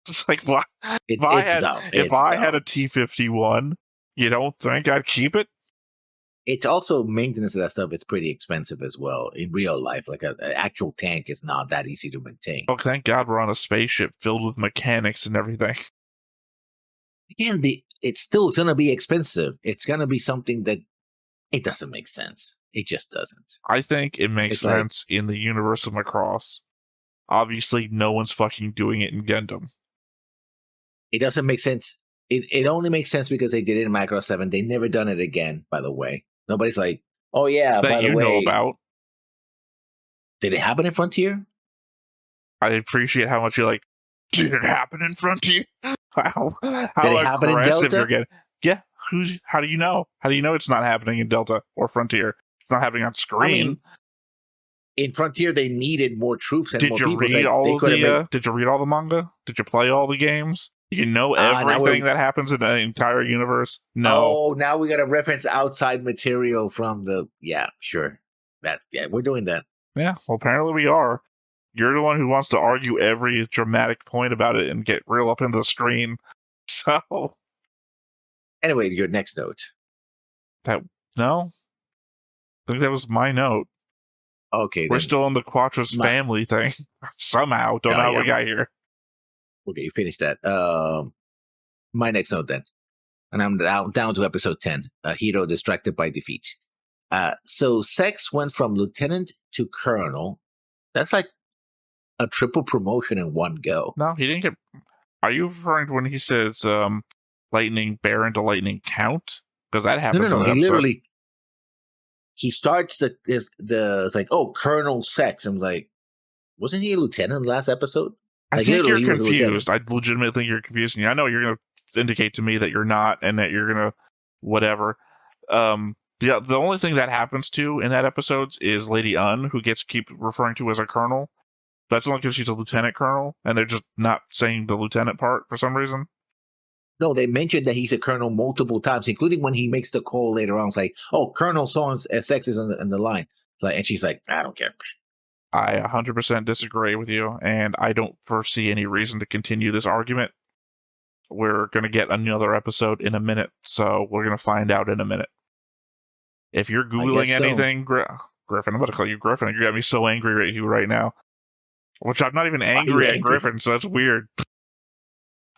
It's like, why? If I had a T-51, you don't think I'd keep it? It's also maintenance of that stuff. It's pretty expensive as well in real life. Like an actual tank is not that easy to maintain. Oh, thank God we're on a spaceship filled with mechanics and everything. again, it's still going to be expensive. It's going to be something that it doesn't make sense. It just doesn't. I think it makes It's like- sense in the universe of Macross. Obviously, no one's fucking doing it in Gundam. It doesn't make sense. It only makes sense because they did it in Macross 7. They never done it again, by the way. Nobody's like, oh yeah, That by the you way, know about. did it happen in Frontier? I appreciate how much you're like, did it happen in Frontier? How Did it happen in aggressive Delta? you're getting. Yeah, how do you know? How do you know it's not happening in Delta or Frontier? It's not happening on screen. I mean, in Frontier, they needed more troops and did more you people. read all of the? Did you read all the manga? Did you play all the games? You know everything that happens in the entire universe? No. Oh, now we got to reference outside material from the. Yeah, sure. We're doing that. Yeah, well, apparently we are. You're the one who wants to argue every dramatic point about it and get real up into the screen. So. Anyway, your next note. No. I think that was my note. Okay, we're still on the Quattro's family thing. Somehow. Don't know how we got here. Okay, you finished that. My next note then. And I'm down to episode 10. A hero distracted by defeat. So Sex went from lieutenant to colonel. That's like a triple promotion in one go. No, he didn't get... Are you referring to when he says lightning baron to lightning count? Because that happens No. in the He episode. literally... He starts it's like, oh, Colonel Sex. I'm like, wasn't he a lieutenant in the last episode? I Like, think you're confused. I legitimately think you're confusing you. I know you're going to indicate to me that you're not and that you're going to whatever. The only thing that happens to in that episode is Lady Un, who gets keep referring to as a colonel. That's only because she's a lieutenant colonel, and they're just not saying the lieutenant part for some reason. No, they mentioned that he's a colonel multiple times, including when he makes the call later on. It's like, oh, Colonel Sex is on the line. Like, and she's like, I don't care. I 100% disagree with you, and I don't foresee any reason to continue this argument. We're going to get another episode in a minute, so we're going to find out in a minute. If you're Googling anything, Griffin, I'm about to call you Griffin. You got me so angry at you right now. Which I'm not even angry at Griffin, so that's weird.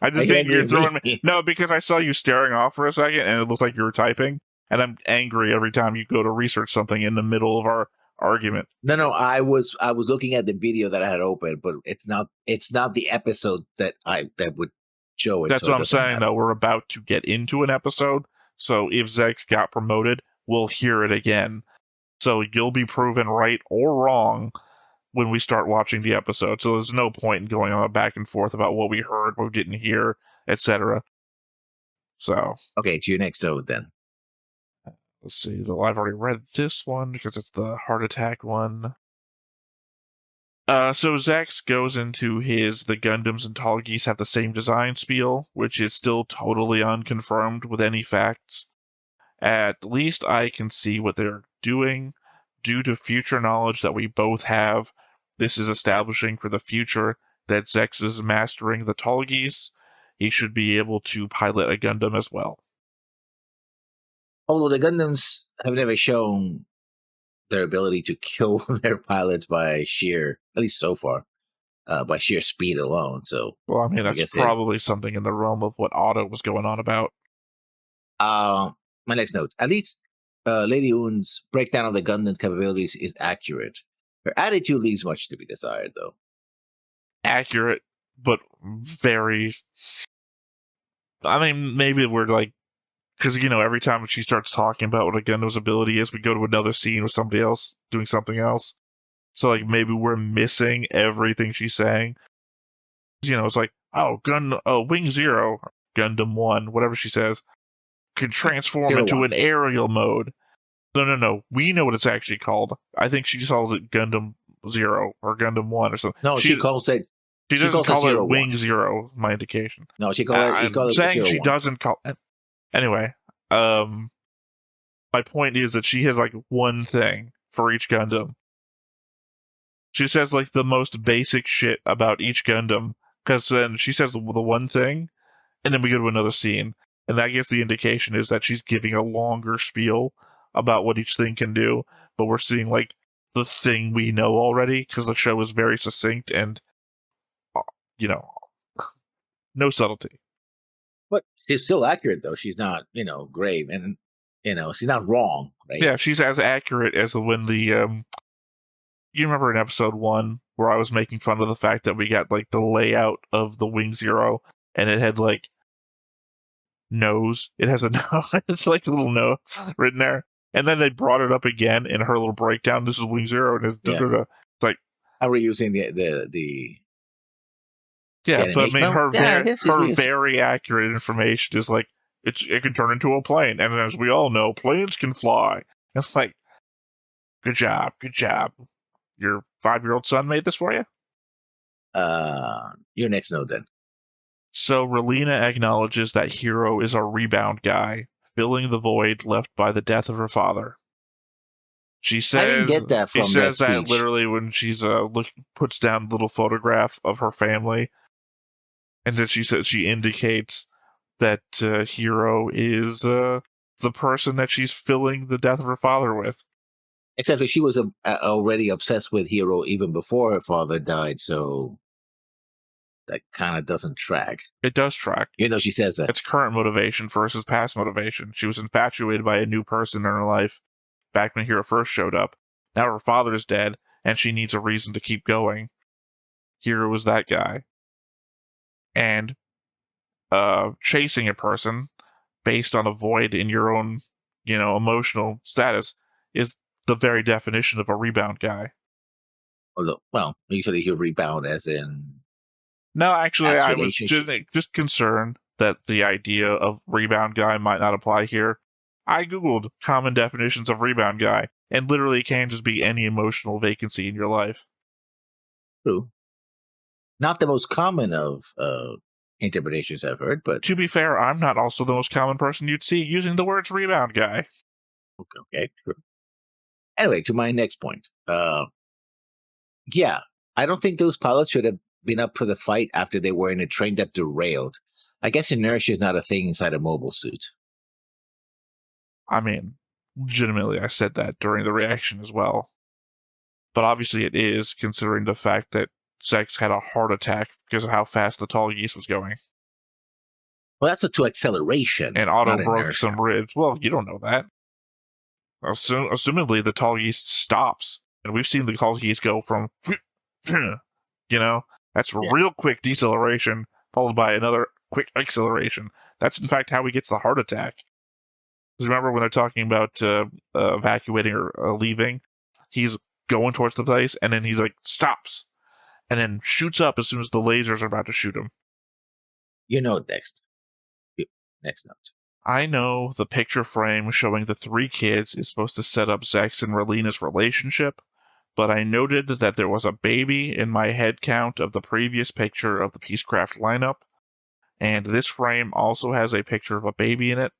I just think you're throwing me... No, because I saw you staring off for a second, and it looked like you were typing, and I'm angry every time you go to research something in the middle of our argument. No, I was looking at the video that I had opened, but it's not the episode that would show it. That's what I'm saying, though. We're about to get into an episode, so if Zex got promoted, we'll hear it again. So you'll be proven right or wrong when we start watching the episode. So there's no point in going on back and forth about what we heard, what we didn't hear, etc. So. Okay, to your next note then. Let's see. I've already read this one because it's the heart attack one. So Zax goes into the Gundams and Tallgeese have the same design spiel, which is still totally unconfirmed with any facts. At least I can see what they're doing. Due to future knowledge that we both have, this is establishing for the future that Zex is mastering the Tallgeese. He should be able to pilot a Gundam as well. Although the Gundams have never shown their ability to kill their pilots by sheer, at least so far, by sheer speed alone. So, well, I mean, that's probably something in the realm of what Otto was going on about. My next note. At least Lady Un's breakdown of the Gundam's capabilities is accurate. Her attitude leaves much to be desired, though. Accurate, but very... I mean, maybe we're like... Because, every time she starts talking about what a Gundam's ability is, we go to another scene with somebody else doing something else. So, like, maybe we're missing everything she's saying. It's like, Wing Zero, Gundam 1, whatever she says, can transform into an aerial mode. No. We know what it's actually called. I think she calls it Gundam 0 or Gundam 1 or something. No, she calls it... She doesn't call it Wing 0, my indication. No, she calls it... I'm saying she doesn't call it... Anyway, my point is that she has, like, one thing for each Gundam. She says, like, the most basic shit about each Gundam, because then she says the one thing, and then we go to another scene. And I guess the indication is that she's giving a longer spiel about what each thing can do, but we're seeing, like, the thing we know already, because the show is very succinct and, no subtlety. But she's still accurate, though. She's not, grave, and she's not wrong, right? Yeah, she's as accurate as when the you remember in episode 1 where I was making fun of the fact that we got like the layout of the Wing Zero and it had like nose. It has a nose. It's like a little nose written there. And then they brought it up again in her little breakdown. This is Wing Zero, and it's like how we're using the yeah, but I mean her her very accurate information is like it can turn into a plane, and as we all know, planes can fly. It's like good job. Your 5-year-old son made this for you? Your next note then. So Relina acknowledges that Hiro is a rebound guy, filling the void left by the death of her father. She says, I didn't get that from she says that speech. literally when she's puts down a little photograph of her family, and then she says she indicates that Hiro is the person that she's filling the death of her father with. Except that she was already obsessed with Hiro even before her father died, so that kind of doesn't track. It does track. She says that. It's current motivation versus past motivation. She was infatuated by a new person in her life back when Hiro first showed up. Now her father's dead, and she needs a reason to keep going. Hiro was that guy. And chasing a person based on a void in your own, emotional status is the very definition of a rebound guy. Although, well, usually he'll rebound as in... No, actually, I was just concerned that the idea of rebound guy might not apply here. I googled common definitions of rebound guy, and literally can just be any emotional vacancy in your life. True. Not the most common of interpretations I've heard, but... To be fair, I'm not also the most common person you'd see using the words rebound guy. Okay, true. Anyway, to my next point. Yeah, I don't think those pilots should have been up for the fight after they were in a train that derailed. I guess inertia is not a thing inside a mobile suit. I mean, legitimately, I said that during the reaction as well. But obviously it is, considering the fact that Zex had a heart attack because of how fast the tall geese was going. Well, that's to acceleration. And Otto broke some ribs. Well, you don't know that. Assumedly, the tall geese stops. And we've seen the tall geese go from, that's real quick deceleration, followed by another quick acceleration. That's, in fact, how he gets the heart attack. Because remember when they're talking about evacuating or leaving, he's going towards the place, and then he stops, and then shoots up as soon as the lasers are about to shoot him. Next note. I know the picture frame showing the 3 kids is supposed to set up Zex and Relina's relationship, but I noted that there was a baby in my head count of the previous picture of the Peacecraft lineup, and this frame also has a picture of a baby in it.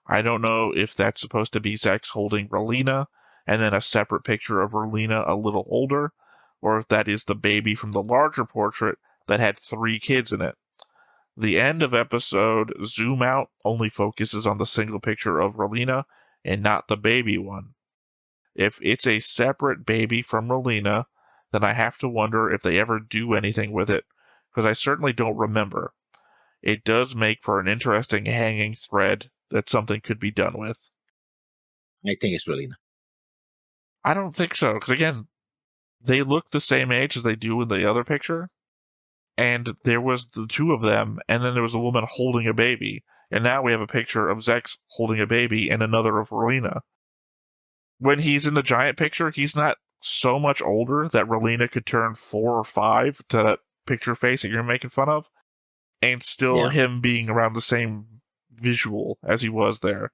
I don't know if that's supposed to be Zex holding Relina, and then a separate picture of Relina a little older, or if that is the baby from the larger portrait that had 3 kids in it. The end of episode Zoom Out only focuses on the single picture of Relina, and not the baby one. If it's a separate baby from Relina, then I have to wonder if they ever do anything with it, because I certainly don't remember. It does make for an interesting hanging thread that something could be done with. I think it's Relina. I don't think so, because again, they look the same age as they do in the other picture, and there was the 2 of them, and then there was a woman holding a baby, and now we have a picture of Zex holding a baby and another of Relina. When he's in the giant picture, he's not so much older that Relina could turn 4 or 5 to that picture face that you're making fun of, and still him being around the same visual as he was there.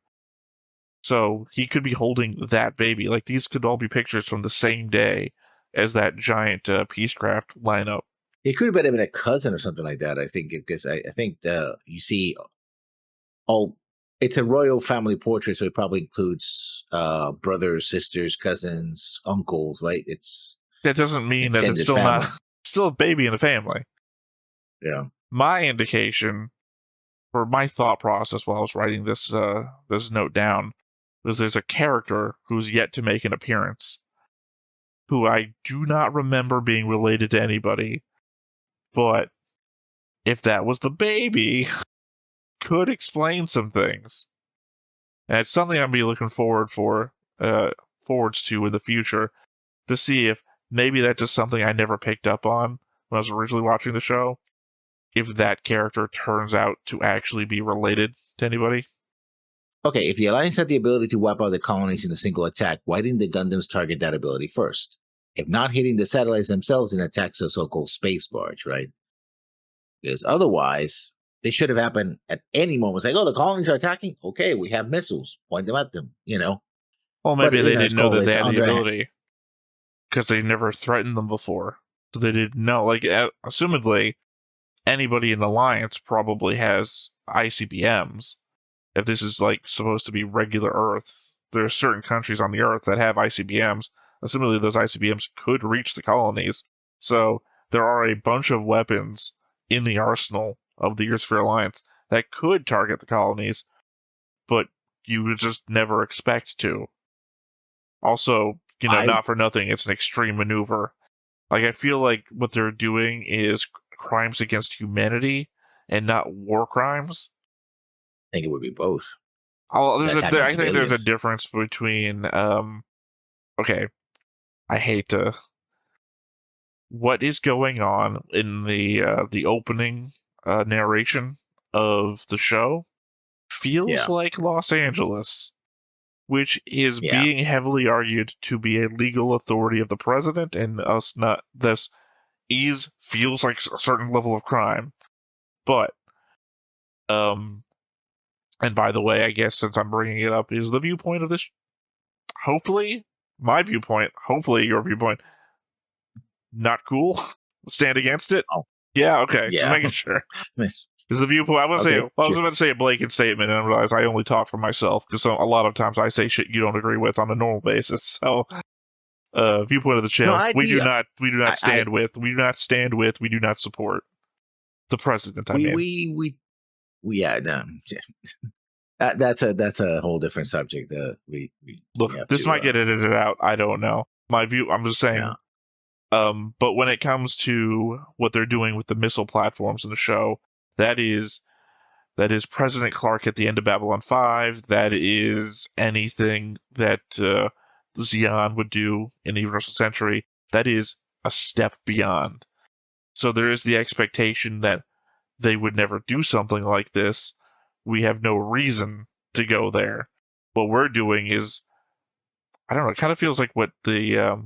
So he could be holding that baby. These could all be pictures from the same day as that giant Peacecraft lineup. It could have been a cousin or something like that, I think, because I think you see it's a royal family portrait, so it probably includes brothers, sisters, cousins, uncles, right? That doesn't mean that it's still family. Still a baby in the family. Yeah. My indication, or my thought process while I was writing this note down, was there's a character who's yet to make an appearance, who I do not remember being related to anybody, but if that was the baby, could explain some things. And it's something I'm be looking forwards to in the future, to see if maybe that's just something I never picked up on when I was originally watching the show, if that character turns out to actually be related to anybody. Okay, if the Alliance had the ability to wipe out the colonies in a single attack, why didn't the Gundams target that ability first? If not hitting the satellites themselves in attacks a so-called space barge, right? Because otherwise, they should have happened at any moment. It's like, oh, the colonies are attacking? Okay, we have missiles. Point them at them, Well, maybe they it's didn't know called, that they it's had the under, ability, because they never threatened them before. So they didn't know. Like, assumedly, anybody in the Alliance probably has ICBMs. If this is, like, supposed to be regular Earth, there are certain countries on the Earth that have ICBMs. Assumedly, those ICBMs could reach the colonies. So there are a bunch of weapons in the arsenal of the Earthsphere Alliance that could target the colonies, but you would just never expect to. Also, not for nothing, it's an extreme maneuver. Like, I feel like what they're doing is crimes against humanity and not war crimes. I think it would be both. I think there's a difference between, okay, I hate to... What is going on in the opening narration of the show feels like Los Angeles, which is being heavily argued to be a legal authority of the president, and us not this feels like a certain level of crime. But and by the way, I guess since I'm bringing it up, is the viewpoint of this, hopefully my viewpoint, hopefully your viewpoint, not cool? Stand against it? Oh. Yeah, okay. Just making sure. Is the viewpoint, I was about to say a blanket statement, and I realized I only talk for myself, because a lot of times I say shit you don't agree with on a normal basis. So, viewpoint of the channel, we do not stand with, we do not support the president. That's a whole different subject. Look, this might get edited out. I don't know. My view, I'm just saying. Yeah. But when it comes to what they're doing with the missile platforms in the show, that is President Clark at the end of Babylon 5. That is anything that Zeon would do in the Universal Century. That is a step beyond. So there is the expectation that they would never do something like this. We have no reason to go there. What we're doing is, I don't know, it kind of feels like what the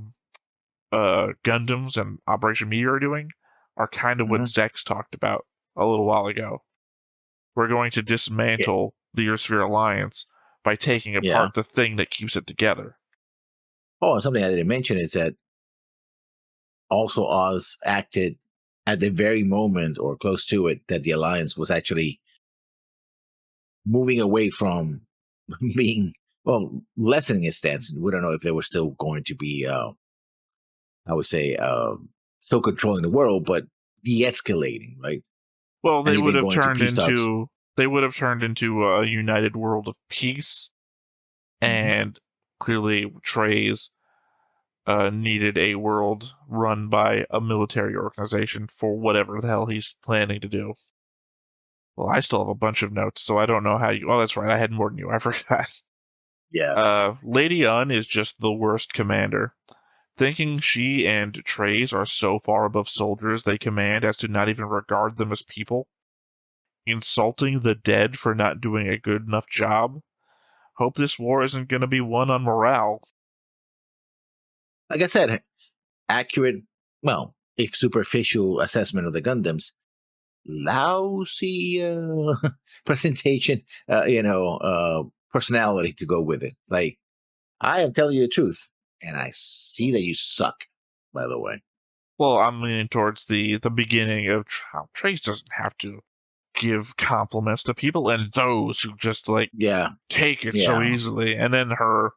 Gundams and Operation Meteor are doing are kind of what Zex talked about a little while ago. We're going to dismantle the Earthsphere Alliance by taking apart the thing that keeps it together. Oh, and something I didn't mention is that also Oz acted at the very moment, or close to it, that the Alliance was actually moving away from being, lessening its stance. We don't know if they were still going to be, I would say, still controlling the world, but de-escalating, right? Well, they would have turned into a united world of peace, and clearly Trey's needed a world run by a military organization for whatever the hell he's planning to do. Well, I still have a bunch of notes, so I don't know how you... Oh, that's right, I had more than you. I forgot. Yes. Lady Un is just the worst commander. Thinking she and Trey's are so far above soldiers they command as to not even regard them as people. Insulting the dead for not doing a good enough job. Hope this war isn't going to be won on morale. Like I said, accurate, if superficial assessment of the Gundams, lousy presentation, personality to go with it. Like, I am telling you the truth, and I see that you suck, by the way. Well, I'm leaning towards the beginning of how Trace doesn't have to give compliments to people, and those who just, take it so easily. And then her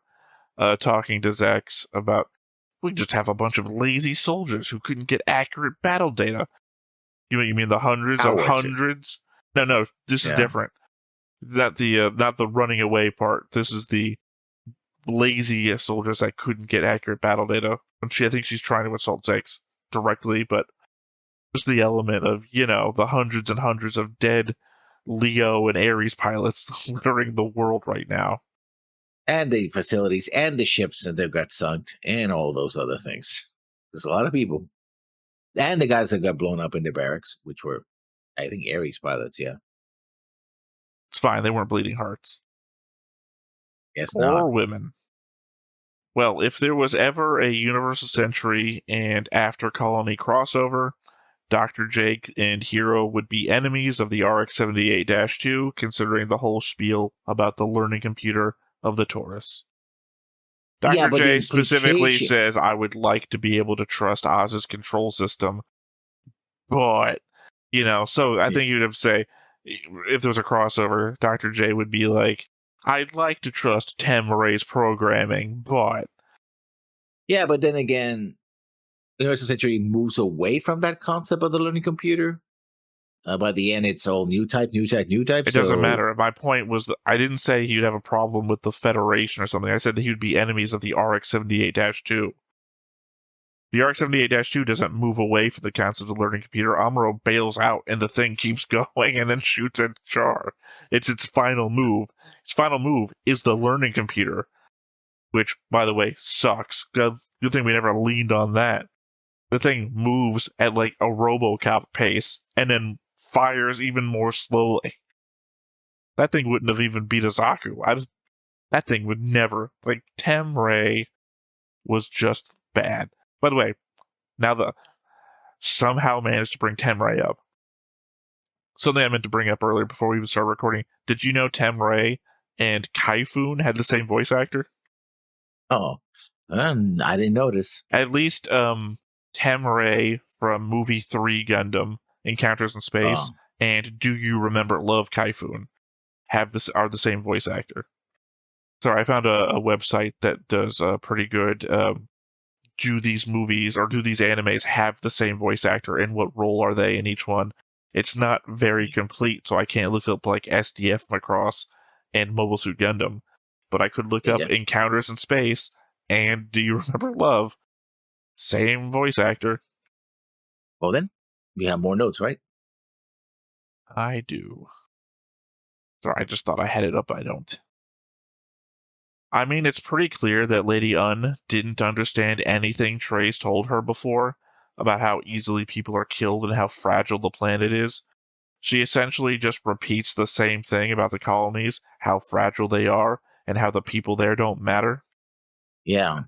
talking to Zex about, we just have a bunch of lazy soldiers who couldn't get accurate battle data. You mean the hundreds of hundreds? No, this is different. Not the running away part. This is the lazy soldiers that couldn't get accurate battle data. And I think she's trying to insult Zex directly, but just the element of, the hundreds and hundreds of dead Leo and Ares pilots littering the world right now. And the facilities and the ships that got sunk and all those other things. There's a lot of people. And the guys that got blown up in the barracks, which were, I think, Ares pilots, yeah. It's fine, they weren't bleeding hearts. Yes, Or not. women. Well, if there was ever a Universal Century and After Colony crossover, Dr. Jake and Hero would be enemies of the RX-78-2, considering the whole spiel about the learning computer of the Taurus. Dr. Yeah, but the J specifically implication... says, I would like to be able to trust Oz's control system, but, so I think you'd have to say, if there was a crossover, Dr. J would be like, I'd like to trust Temray's programming, but... Yeah, but then again, Universal Century moves away from that concept of the learning computer. By the end, it's all new type. It doesn't matter. My point was that I didn't say he'd have a problem with the Federation or something. I said that he would be enemies of the RX-78-2. The RX-78-2 doesn't move away from the concept of the learning computer. Amuro bails out, and the thing keeps going and then shoots at Char. It's its final move. Its final move is the learning computer, which, by the way, sucks. Good thing we never leaned on that. The thing moves at like a RoboCop pace, and then fires even more slowly. That thing wouldn't have even beat a Zaku. That thing would never. Like, Temray was just bad. By the way, now somehow managed to bring Temray up. Something I meant to bring up earlier before we even started recording. Did you know Temray and Kaifun had the same voice actor? Oh, I didn't notice. At least Temray from Movie 3 Gundam, Encounters in Space, and Do You Remember Love Kaifun are the same voice actor. Sorry, I found a website that does pretty good. Do these movies or do these animes have the same voice actor, and what role are they in each one? It's not very complete, so I can't look up like SDF Macross and Mobile Suit Gundam, but I could look up Encounters in Space and Do You Remember Love? Same voice actor. Well then, we have more notes, right? I do. Sorry, I just thought I had it up, but I don't. I mean, it's pretty clear that Lady Un didn't understand anything Trace told her before about how easily people are killed and how fragile the planet is. She essentially just repeats the same thing about the colonies, how fragile they are, and how the people there don't matter. Yeah.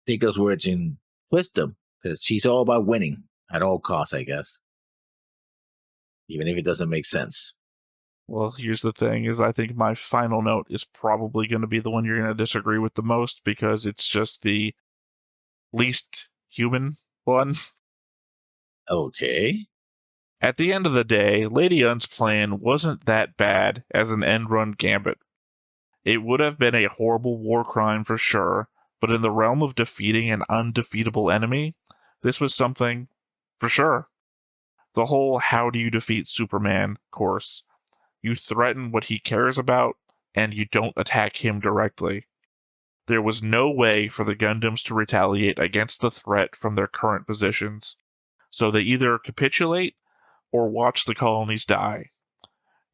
Take those words and twist them, because she's all about winning at all costs, I guess. Even if it doesn't make sense. Well, here's the thing, is I think my final note is probably going to be the one you're going to disagree with the most, because it's just the least human one. Okay. At the end of the day, Lady Un's plan wasn't that bad as an end-run gambit. It would have been a horrible war crime for sure, but in the realm of defeating an undefeatable enemy, this was something for sure. The whole how do you defeat Superman course. You threaten what he cares about, and you don't attack him directly. There was no way for the Gundams to retaliate against the threat from their current positions, so they either capitulate or watch the colonies die.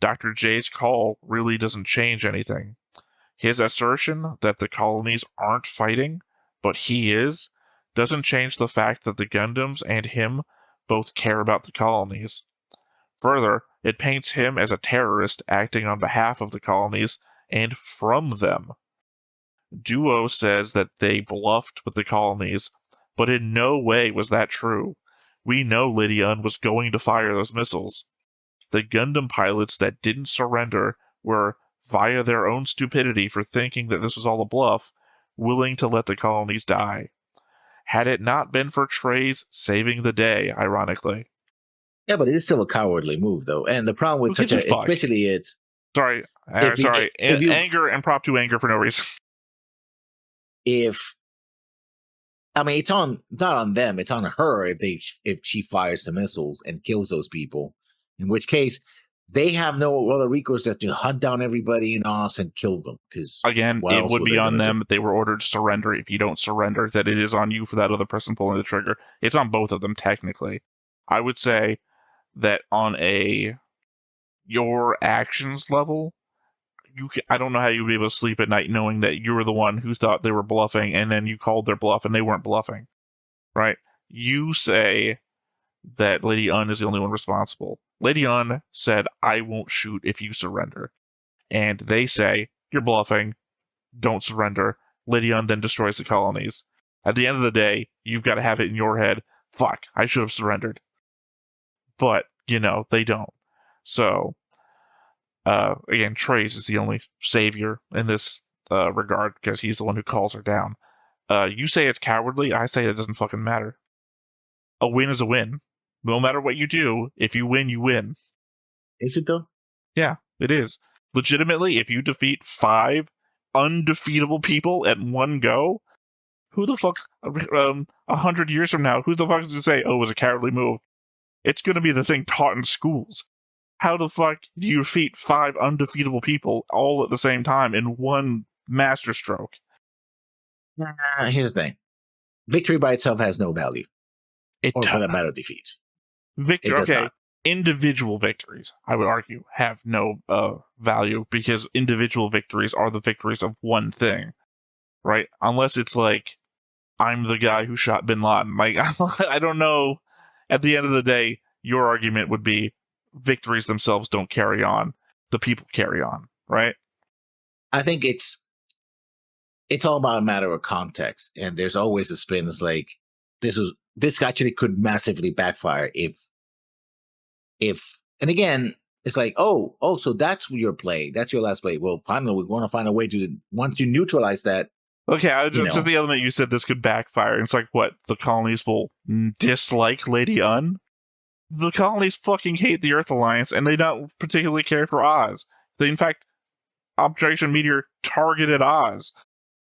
Dr. J's call really doesn't change anything. His assertion that the colonies aren't fighting, but he is, doesn't change the fact that the Gundams and him both care about the colonies. Further, it paints him as a terrorist acting on behalf of the colonies and from them. Duo says that they bluffed with the colonies, but in no way was that true. We know Lady Un was going to fire those missiles. The Gundam pilots that didn't surrender were, via their own stupidity for thinking that this was all a bluff, willing to let the colonies die. Had it not been for Trey's saving the day, ironically. Yeah, but it is still a cowardly move, though. And the problem with it's Sorry. Anger and Prop 2 anger for no reason. It's not on them, it's on her if she fires the missiles and kills those people. In which case, they have no other recourse than to hunt down everybody in Oz and kill them. Because again, it would be on them. They were ordered to surrender. If you don't surrender, that it is on you for that other person pulling the trigger. It's on both of them, technically. I would say that on a your actions level, I don't know how you'd be able to sleep at night knowing that you were the one who thought they were bluffing, and then you called their bluff and they weren't bluffing, right? You say that Lady Un is the only one responsible. Lady Un said, I won't shoot if you surrender. And they say, you're bluffing, don't surrender. Lady Un then destroys the colonies. At the end of the day, you've got to have it in your head, fuck, I should have surrendered. But, they don't. So, again, Trace is the only savior in this regard, because he's the one who calls her down. You say it's cowardly, I say it doesn't fucking matter. A win is a win. No matter what you do, if you win, you win. Is it though? Yeah, it is. Legitimately, if you defeat 5 undefeatable people at one go, who the fuck, 100 years from now, who the fuck is going to say, oh, it was a cowardly move? It's going to be the thing taught in schools. How the fuck do you defeat 5 undefeatable people all at the same time in one master stroke? Here's the thing. Victory by itself has no value. Or for that matter, defeat. Okay. Individual victories, I would argue, have no value, because individual victories are the victories of one thing, right? Unless it's like, I'm the guy who shot Bin Laden. Like, I don't know. At the end of the day, your argument would be victories themselves don't carry on. The people carry on, right? I think it's all about a matter of context. And there's always a spin. It's like, this actually could massively backfire if, and again, it's like, oh, so that's your play. That's your last play. Well, finally, we want to find a way to, once you neutralize that. Okay, just the element you said this could backfire. It's like, what? The colonies will dislike Lady Un? The colonies fucking hate the Earth Alliance, and they don't particularly care for Oz. They, in fact, Operation Meteor targeted Oz.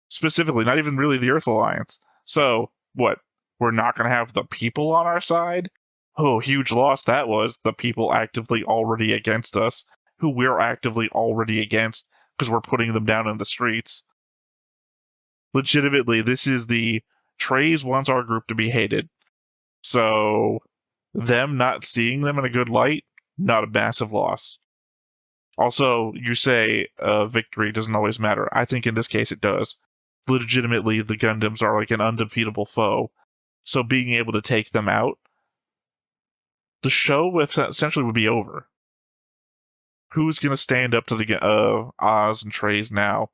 Specifically, not even really the Earth Alliance. So, what? We're not going to have the people on our side? Oh, huge loss that was. The people actively already against us, who we're actively already against, because we're putting them down in the streets. Legitimately, this is the Trays wants our group to be hated. So, them not seeing them in a good light, not a massive loss. Also, you say victory doesn't always matter. I think in this case it does. Legitimately, the Gundams are like an undefeatable foe. So being able to take them out, the show essentially would be over. Who's going to stand up to the Oz and Trays now?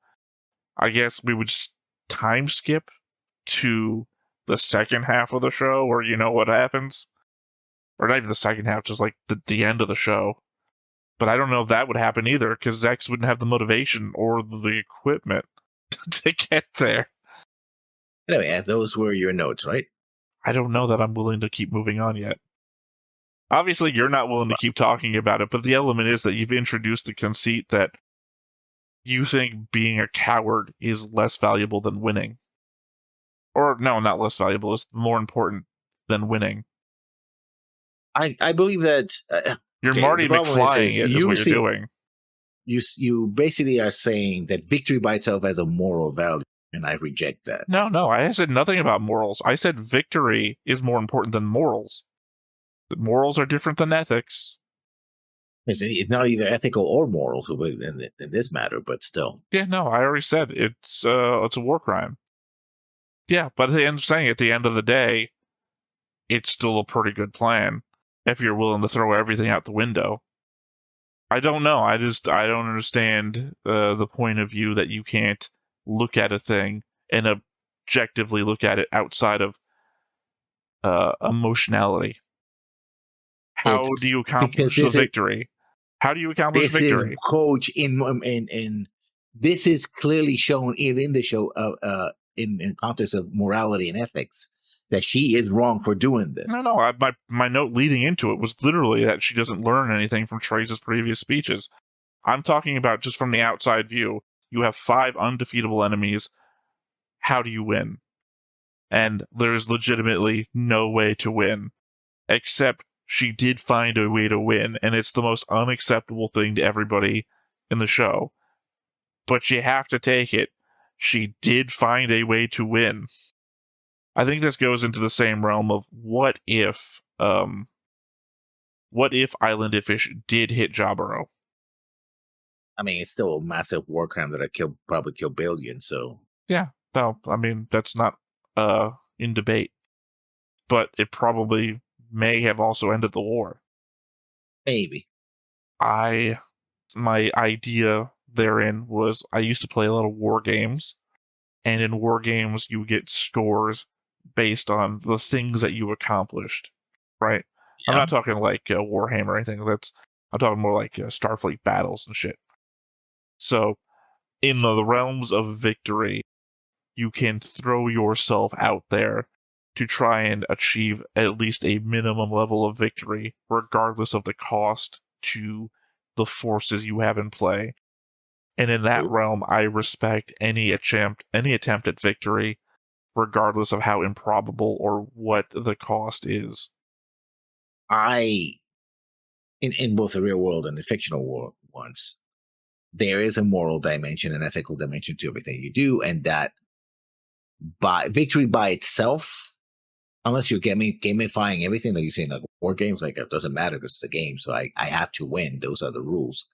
I guess we would just time skip to the second half of the show, where you know what happens. Or not even the second half, just like the end of the show. But I don't know if that would happen either, because Zex wouldn't have the motivation or the equipment to get there. Anyway, those were your notes, right? I don't know that I'm willing to keep moving on yet. Obviously, you're not willing to keep talking about it, but the element is that you've introduced the conceit that you think being a coward is less valuable than winning. Or, no, not less valuable, it's more important than winning. I believe that... you're Marty McFlying is what you're doing. You basically are saying that victory by itself has a moral value, and I reject that. No, I said nothing about morals. I said victory is more important than morals. The morals are different than ethics. It's not either ethical or moral in this matter, but still. Yeah, no, I already said it's a war crime. Yeah, but I'm saying at the end of the day, it's still a pretty good plan if you're willing to throw everything out the window. I don't know. I don't understand the point of view that you can't look at a thing and objectively look at it outside of emotionality. How do you accomplish the victory? How do you accomplish victory? This is coach in this is clearly shown in the show in context of morality and ethics that she is wrong for doing this. No. My note leading into it was literally that she doesn't learn anything from Trace's previous speeches. I'm talking about just from the outside view. You have 5 undefeatable enemies. How do you win? And there's legitimately no way to win, except she did find a way to win, and it's the most unacceptable thing to everybody in the show. But you have to take it. She did find a way to win. I think this goes into the same realm of what if Island Fish did hit Jaburo? I mean, it's still a massive war crime that probably killed billions. So Yeah, no, I mean that's not in debate, but it probably may have also ended the war. maybe. My idea therein was I used to play a lot of war games, and in war games you get scores based on the things that you accomplished, right? I'm Yeah. not talking like Warhammer or anything. I'm talking more like Starfleet battles and shit. So in the realms of victory, you can throw yourself out there to try and achieve at least a minimum level of victory, regardless of the cost to the forces you have in play. And in that realm, I respect any attempt at victory, regardless of how improbable or what the cost is. In both the real world and the fictional world ones, there is a moral dimension and ethical dimension to everything you do, and that victory by itself, unless you're gamifying everything that you say in like war games, like it doesn't matter because it's a game, so I have to win. Those are the rules.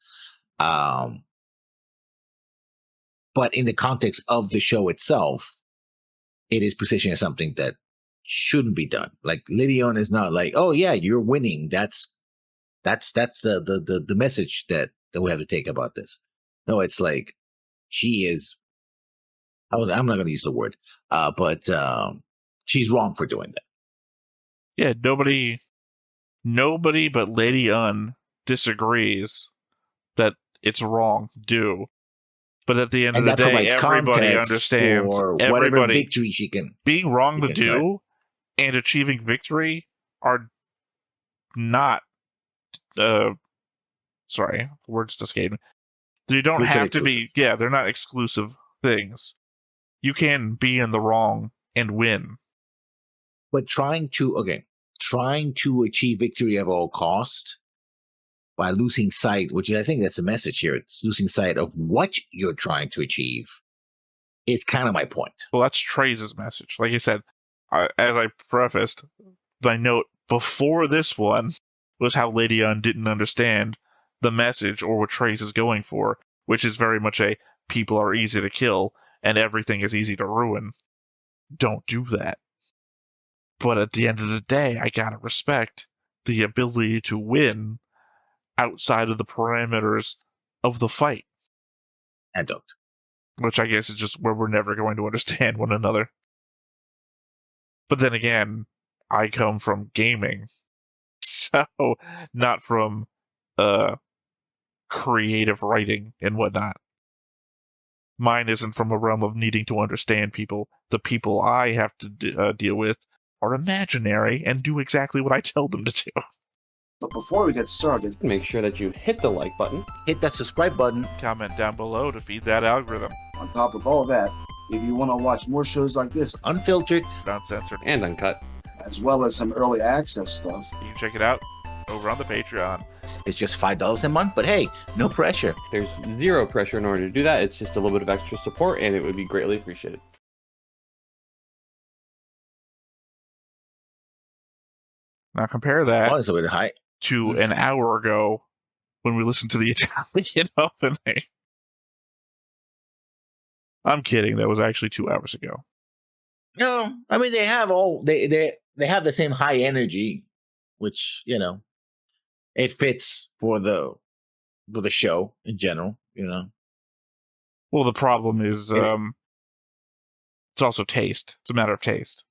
But in the context of the show itself, it is positioned as something that shouldn't be done. Like Lydion is not like, oh yeah, you're winning. That's the message that we have to take about this. No, it's like she is. I'm not going to use the word, but she's wrong for doing that. Yeah, nobody but Lady Un disagrees that it's wrong to do. But at the end of the day, everybody understands whatever victory she can. Being wrong to do and achieving victory are not. Sorry, words just escaped me. They don't have to be. Yeah, they're not exclusive things. You can be in the wrong and win. But trying to achieve victory at all cost by losing sight, which I think that's the message here. It's losing sight of what you're trying to achieve is kind of my point. Well, that's Trace's message. Like I said, as I prefaced, my note before this one was how Lady Un didn't understand the message or what Trace is going for, which is very much a people are easy to kill and everything is easy to ruin. Don't do that. But at the end of the day, I gotta respect the ability to win outside of the parameters of the fight. I don't. Which I guess is just where we're never going to understand one another. But then again, I come from gaming, so not from creative writing and whatnot. Mine isn't from a realm of needing to understand people. The people I have to deal with are imaginary and do exactly what I tell them to do. But before we get started, make sure that you hit the like button, hit that subscribe button, comment down below to feed that algorithm. On top of all that, if you want to watch more shows like this, unfiltered, uncensored, and uncut, as well as some early access stuff, you can check it out over on the Patreon. It's just $5 a month, but hey, no pressure. There's zero pressure in order to do that. It's just a little bit of extra support, and it would be greatly appreciated. Now compare that to Mm-hmm. an hour ago when we listened to the Italian opening. I'm kidding. That was actually 2 hours ago. No, I mean they have they have the same high energy, which it fits for the show in general. Well, the problem is it's also taste. It's a matter of taste.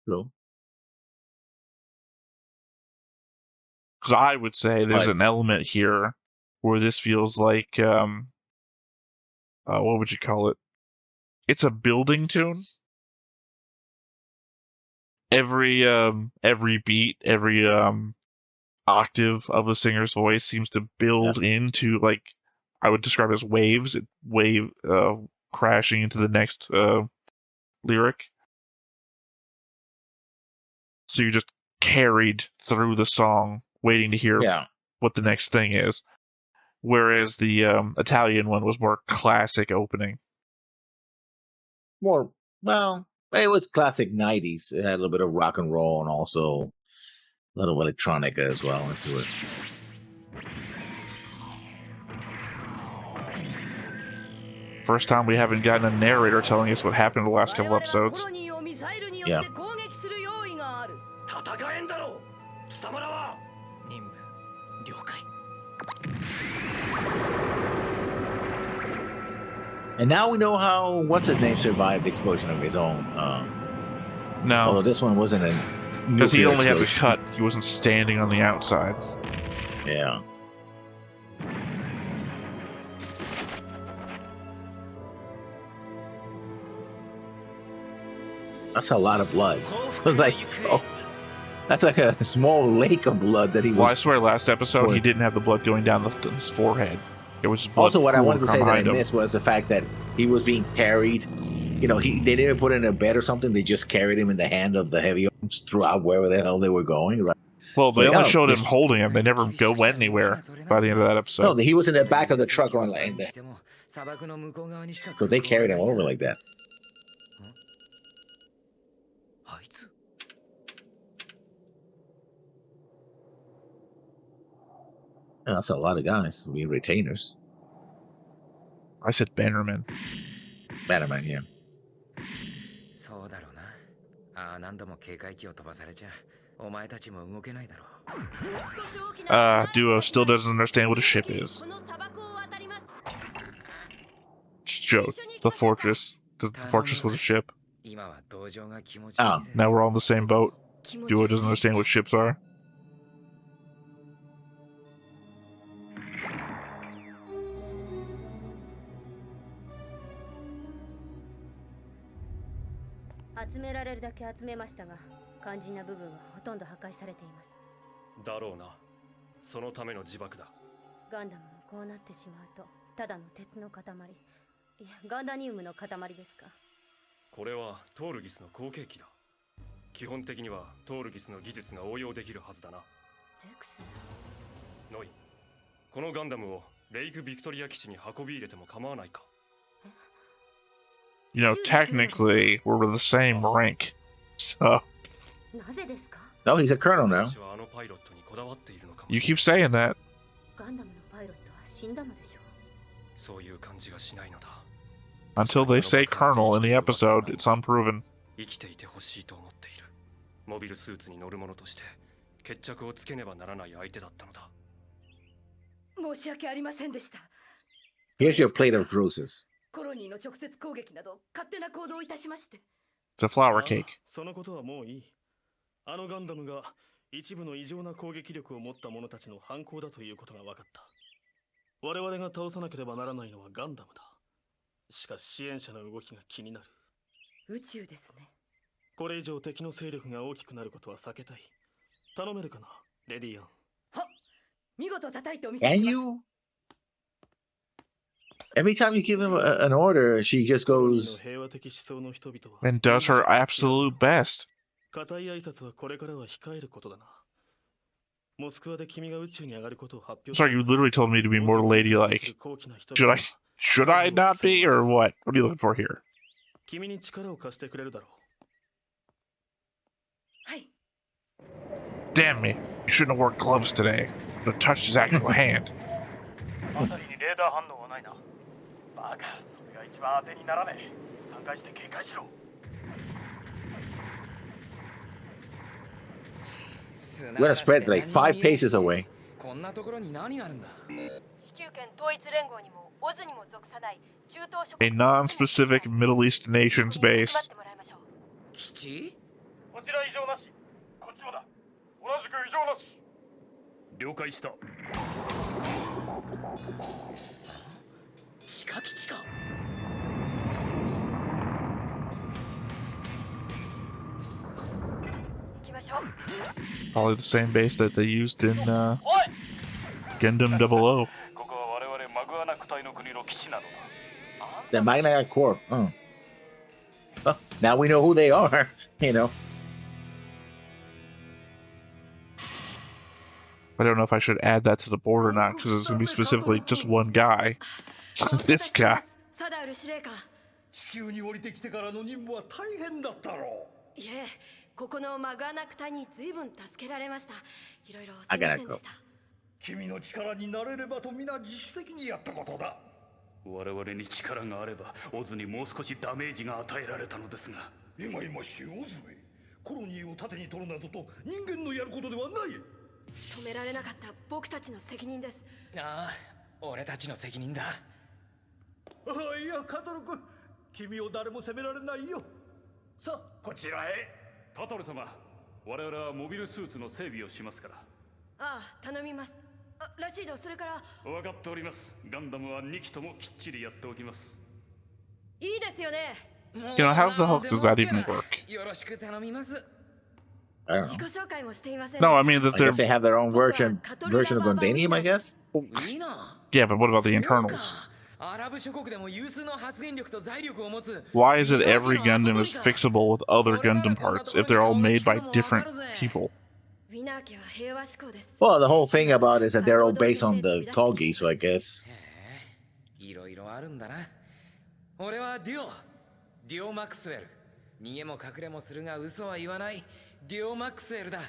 True. Because I would say there's an element here where this feels like what would you call it? It's a building tune. Every beat, every octave of the singer's voice seems to build into, like, I would describe it as waves. Crashing into the next lyric. So you're just carried through the song, waiting to hear what the next thing is. Whereas the Italian one was more classic opening. It was classic 90s. It had a little bit of rock and roll and also a little electronica as well into it. First time we haven't gotten a narrator telling us what happened in the last couple episodes. Yeah. And now we know how what's his name survived the explosion of his own. Although No, this one wasn't a because he nuclear only had the explosion. cut. He wasn't standing on the outside. Yeah. That's a lot of blood. It was like, oh, that's like a small lake of blood that he was. Well, I swear, last episode he What? didn't have the blood going down his forehead. It was just blood. Also, what I wanted to say that I behind him. missed was the fact that he was being carried. You know, they didn't put him in a bed or something. They just carried him in the hand of the heavy arms throughout wherever the hell they were going. Right? Well, they Like, only oh, showed him this- holding him. They never went anywhere by the end of that episode. No, he was in the back of the truck or like that. So they carried him over like that. Yeah, that's a lot of guys. We retainers. I said Bannerman. Batman, yeah. Duo still doesn't understand what a ship is. Joke. The fortress. The fortress was a ship. Oh. Now we're all on the same boat. Duo doesn't understand what ships are. You know, technically, we're the same rank. So, No, he's a colonel now. you keep saying that. Until they say colonel in the episode, it's unproven. Here's your plate of bruises. It's a flour cake. そのことはもういい。あのガンダムが一部の異常な攻撃力を持った者たちの犯行だということが分かった。我々が倒さなければならないのはガンダムだ。しかし支援者の動きが気になる。宇宙ですね。これ以上敵の勢力が大きくなることは避けたい。頼めるかな、レディアン。は、見事叩いてお見せ Can します。 you? Every time you give him an order, she just 国民の goes, 平和的思想の人々は And does her absolute best. 固い挨拶はこれからは控えることだな。モスクワで君が宇宙に上がることを発表 Sorry, you literally told me to be more ladylike. Should I not be, or what? What are you looking for here? 君に力を貸してくれるだろう。はい。 Damn me. You shouldn't have worn gloves today. But touched his actual hand. 辺りにレーダー反応はないな。バカ、それが一番当てにならねえ。3回して警戒しろ。we're gonna spread like 5 paces away. こんなところに何があるんだ。地球圏統一連合にもオズにも属さない中東諸 A 国 non-specific Middle East nation's に配 base. ってもらいましょう。基地？こちら異常なし。こっちもだ。同じく異常なし。了解した。地下基地か。行きましょう。 Probably the same base that they used in おい。 Gundam 00. ここは我々マグアナク隊の国の基地なのだ。 The Magna Corp. Well, now we know who they are, you know. I don't know if I should add that to the board or not, because it's going to be specifically just one guy. This guy. サダウル司令官。地球に降りてきてからの任務は大変だったろう。いえ、ここのマグアナク隊に随分助けられました。いろいろすみませんでした。君の力になれればと皆自主的にやったことだ。我々に力があればオズにもう少しダメージが与えられたのですが。今しオズめ。コロニーを盾に取るなどと人間のやることではない。止められなかった僕たちの責任です。ああ、俺たちの責任だ。いや、カトル君、君を誰も責められないよ。さあ、こちらへ。タトル様、我々はモビルスーツの整備をしますから。ああ、頼みます。ラシード、それから。分かっております。ガンダムは2機ともきっちりやっておきます。いいですよね。You know, how the hell does that even work? よろしく頼みます。I don't 自 know. 己紹介もしていません。 No, I mean that I they're guess they have their own version of Gundanium, I guess. いいな。 yeah, but what about the そう internals? か。アラブ諸国でも有数の発言力と財力を持つ。 Why is it every Gundam is fixable with other Gundam parts if they're all made by different people? ウィナー家は平和志向です。 Well, the whole thing about it is that they're all based on the Togi, so I guess. へえ、いろいろあるんだな。俺はデュオマクスウェル。逃げも隠れもするが嘘は言わない。デュオマクスウェルだ。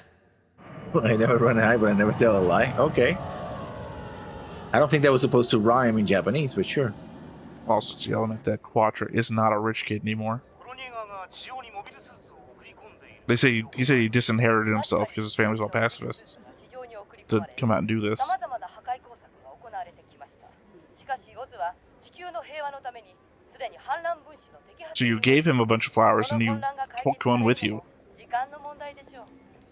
I never run a high, but I never tell a lie. Okay. I don't think that was supposed to rhyme in Japanese, but sure. Also, it's the element that Quattro is not a rich kid anymore. They say he said he disinherited himself because his family's all pacifists to come out and do this. So you gave him a bunch of flowers and you took one with you.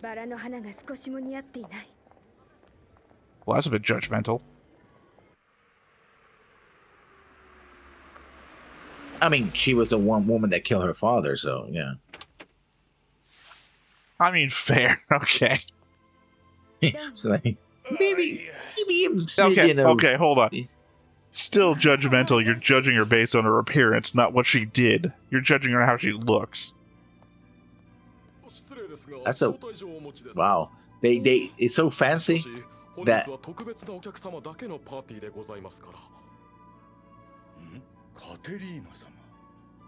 バラの花が少しも似合っていない。 Well, that's a bit judgmental. I mean, she was the one woman that killed her father, so yeah. I mean, fair. Okay. So like, maybe a smidgen of... Okay, hold on. Still judgmental. You're judging her based on her appearance, not what she did. You're judging her how she looks. That's a... Wow. They it's so fancy that...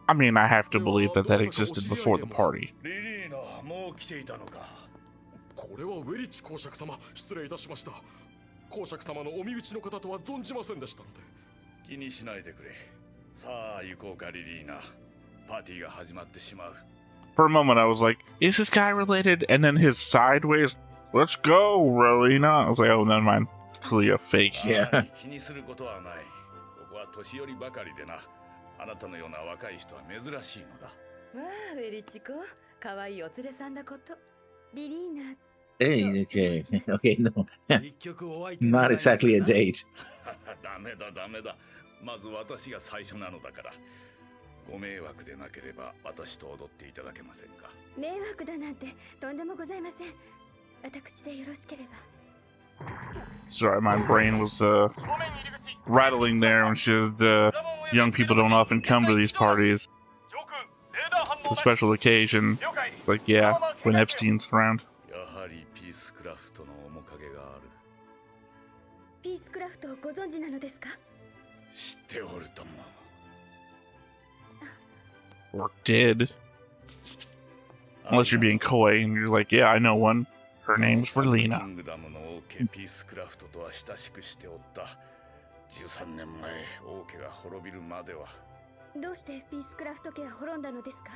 I mean, I have to believe that existed before the party. これはウェリッチ公爵様、失礼いたしました。公爵様のお身内の方とは存じませんでしたので。気にしないでくれ。さあ行こうかリリーナ。パーティーが始まってしまう。For a moment, I was like, is this guy related? And then his sideways, let's go, Relina. I was like, oh, never mind. Clearly a fake. Yeah. 気にすることはない。ここは年寄りばかりでな。あなたのような若い人は珍しいのだ。わあ、ウェリッチ子、可愛いお連れさんだこと。リリーナ。 Hey, okay. Okay, no. Not exactly a date. ダメだダメだ。まず私が最初なのだから。ご迷惑でなければ私と踊っていただけませんか。迷惑だなんてとんでもございません。私でよろしければ。 Sorry, my brain was rattling there when she said young people don't often come to these parties. A special occasion. Like, yeah, when Epstein's around. やはりピースクラフトの面影がある。ピースクラフトをご存知なのですか？知っておるとも。 Or did. Unless you're being coy and you're like, yeah, I know one. Her name's Relina. キングダムの王家ピースクラフトとは親しくしておった。13年前、王家が滅びるまでは。どうしてピースクラフト家は滅んだのですか？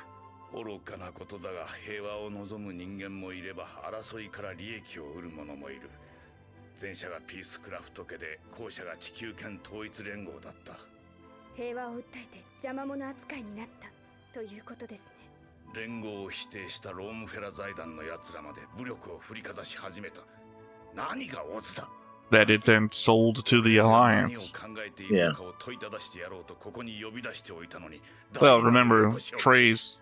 愚かなことだが、平和を望む人間もいれば、争いから利益を得る者もいる。前者がピースクラフト家で、後者が地球圏統一連合だった。平和を訴えて邪魔者扱いになったということですね。連合を否定したロームフェラ財団の奴らまで武力を振りかざし始めた。何がオズだ。 That it then sold to the Alliance. Yeah. Well, remember, Trey's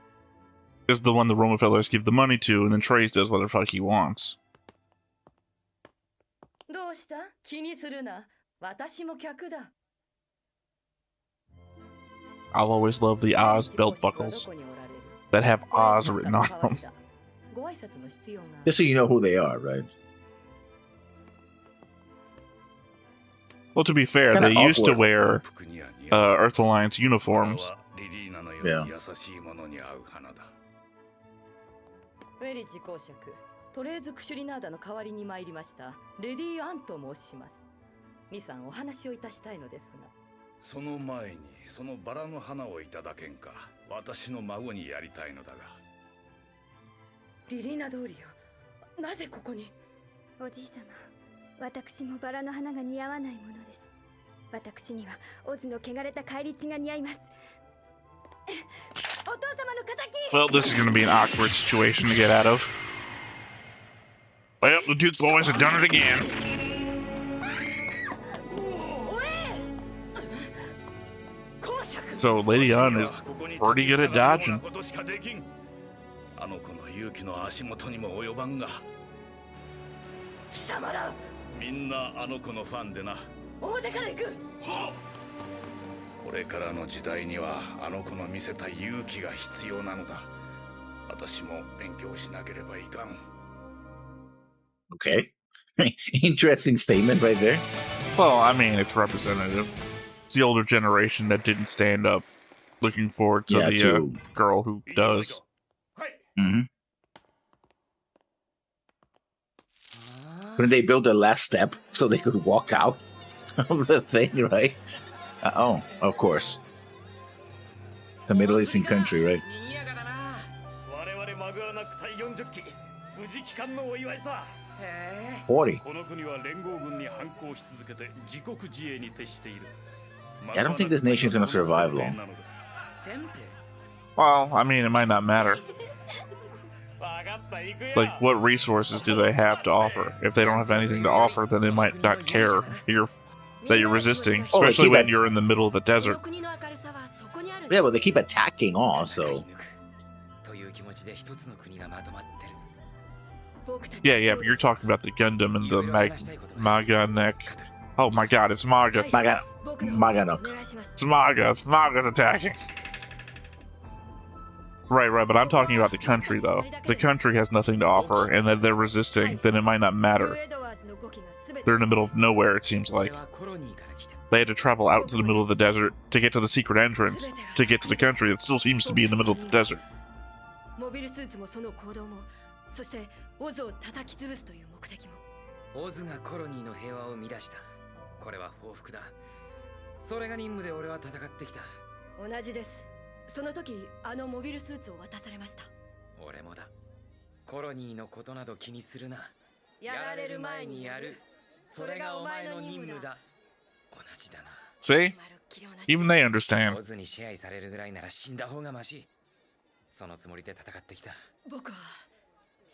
is the one the Roman fellas give the money to, and then Trey's does whatever the fuck he wants. どうした？気にするな。私も客だ。 I'll always love the Oz belt buckles that have Oz written on them. Just so you know who they are, right? Well, to be fair, Kinda they used to awkward. wear Earth Alliance uniforms. Yeah. ウェリッジ公爵、トレーズ・クシュリナーダの代わりに参りましたレディー・アンと申します。ミさん、お話をいたしたいのですが。その前にそのバラの花をいただけんか。私の孫にやりたいのだが。リリーナ通りよ。なぜここに？おじい様、私もバラの花が似合わないものです。私にはオズの汚れた返り血が似合います。お父様の仇。 Well, this is going to be an awkward situation to get out of. Well, the Duke boys have done it again. So Lady Ann is pretty good at dodging. あの子の勇気の足元にも及ばんが。貴様らみんなあの子のファンでな。表から行く。これからの時代にはあの子の見せた勇気が必要なのだ。私も勉強しなければいかん。Okay. Interesting statement right there. Well, I mean, it's representative. It's the older generation that didn't stand up, looking forward to the girl who does. Mm-hmm. Couldn't they build the last step so they could walk out of the thing, right? Oh, of course. It's a Middle Eastern country, right? 40. I don't think this nation's gonna survive long. Well, I mean, it might not matter. Like, what resources do they have to offer? If they don't have anything to offer, then they might not care that you're resisting, especially when you're in the middle of the desert. Yeah, but they keep attacking also. Yeah, but you're talking about the Gundam and the Maganek. Oh my god, it's Maga. Maganok. It's Maga. It's Maga's attacking. Right, but I'm talking about the country, though. If the country has nothing to offer, and that they're resisting, then it might not matter. They're in the middle of nowhere, it seems like. They had to travel out to the middle of the desert to get to the secret entrance, to get to the country that still seems to be in the middle of the desert. そしてオズを叩き潰すという目的も。オズがコロニーの平和を生み出した。これは報復だ。それが任務で俺は戦ってきた。同じです。その時あのモビルスーツを渡されました。俺もだ。コロニーのことなど気にするな。やられる前にやる。それがお前の任務だ。同じだな。See? Even they understand. オズに支配されるぐらいなら死んだ方がマシ。そのつもりで戦ってきた。僕は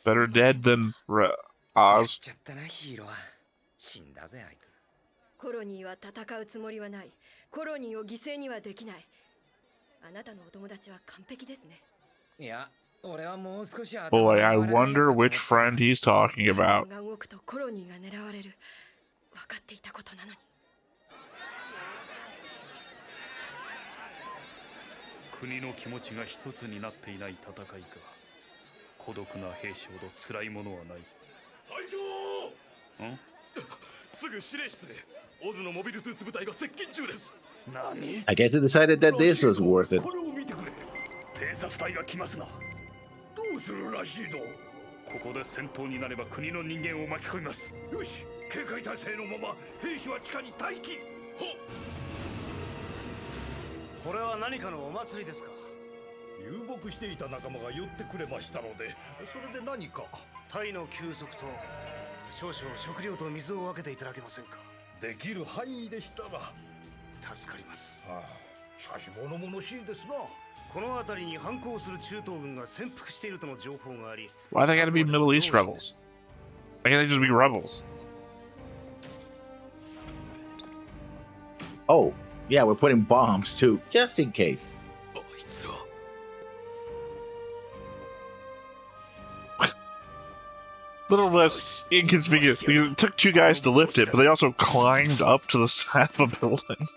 Better dead than Oz. ちゃったなヒーローは。死んだぜあいつ。コロニーは戦うつもりはない。コロニーを犠牲にはできない。あなたのお友達は完璧ですね。いや、俺はもう少し Boy, I wonder which friend he's talking about. が動くとコロニーが狙われる。分かっていたことなのに。国の気持ちが一つになっていない戦いか。孤独な兵士ほど辛いものはない。隊長！ん？すぐ司令室へ。オズのモビルスーツ部隊が接近中です。何？ I guess they decided that this was worth it. これを見てくれ。偵察隊が来ますな。どうするらしいの？ここで戦闘になれば国の人間を巻き込みます。よし、警戒態勢のまま兵士は地下に待機。これは何かのお祭りですか？遊牧していた仲間が寄ってくれましたので、それで何か。タイの休息と少々食料と水を分けていただけませんか？できる範囲でしたら助かります。しかし物々しいですな。この辺りに反抗する中東軍が潜伏しているとの情報があり。Why they gotta be Middle East rebels? Why can't they just be rebels? Oh, yeah, we're putting bombs too, just in case. Little less inconspicuous. It took two guys to lift it, but they also climbed up to the side of a building.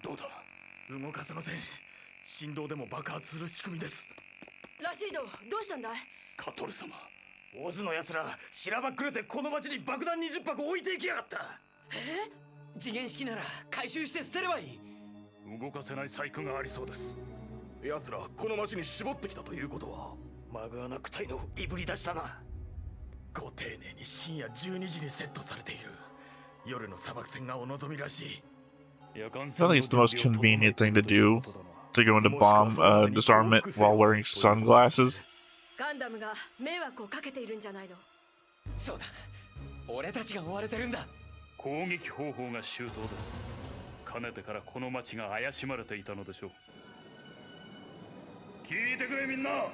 どうだ？動かせません。振動でも爆発する仕組みです。ラシード、どうしたんだい？カトル様、オズの奴らしらばっくれてこの町に爆弾20箱置いていきやがった。次元式なら回収して捨てればいい。動かせない細工がありそうです。奴らこの町に絞ってきたということはマグアナク隊のいぶり出しだな。ご丁寧に深夜12時にセットされている。夜の砂漠戦がお望みらしい。 I think it's the most convenient thing to do, to go into bomb disarmament while wearing sunglasses. ガンダムが迷惑をかけているんじゃないの。そうだ、俺たちが追われてるんだ。攻撃方法が周到です。かねてからこの町が怪しまれていたのでしょう。聞いてくれみんな。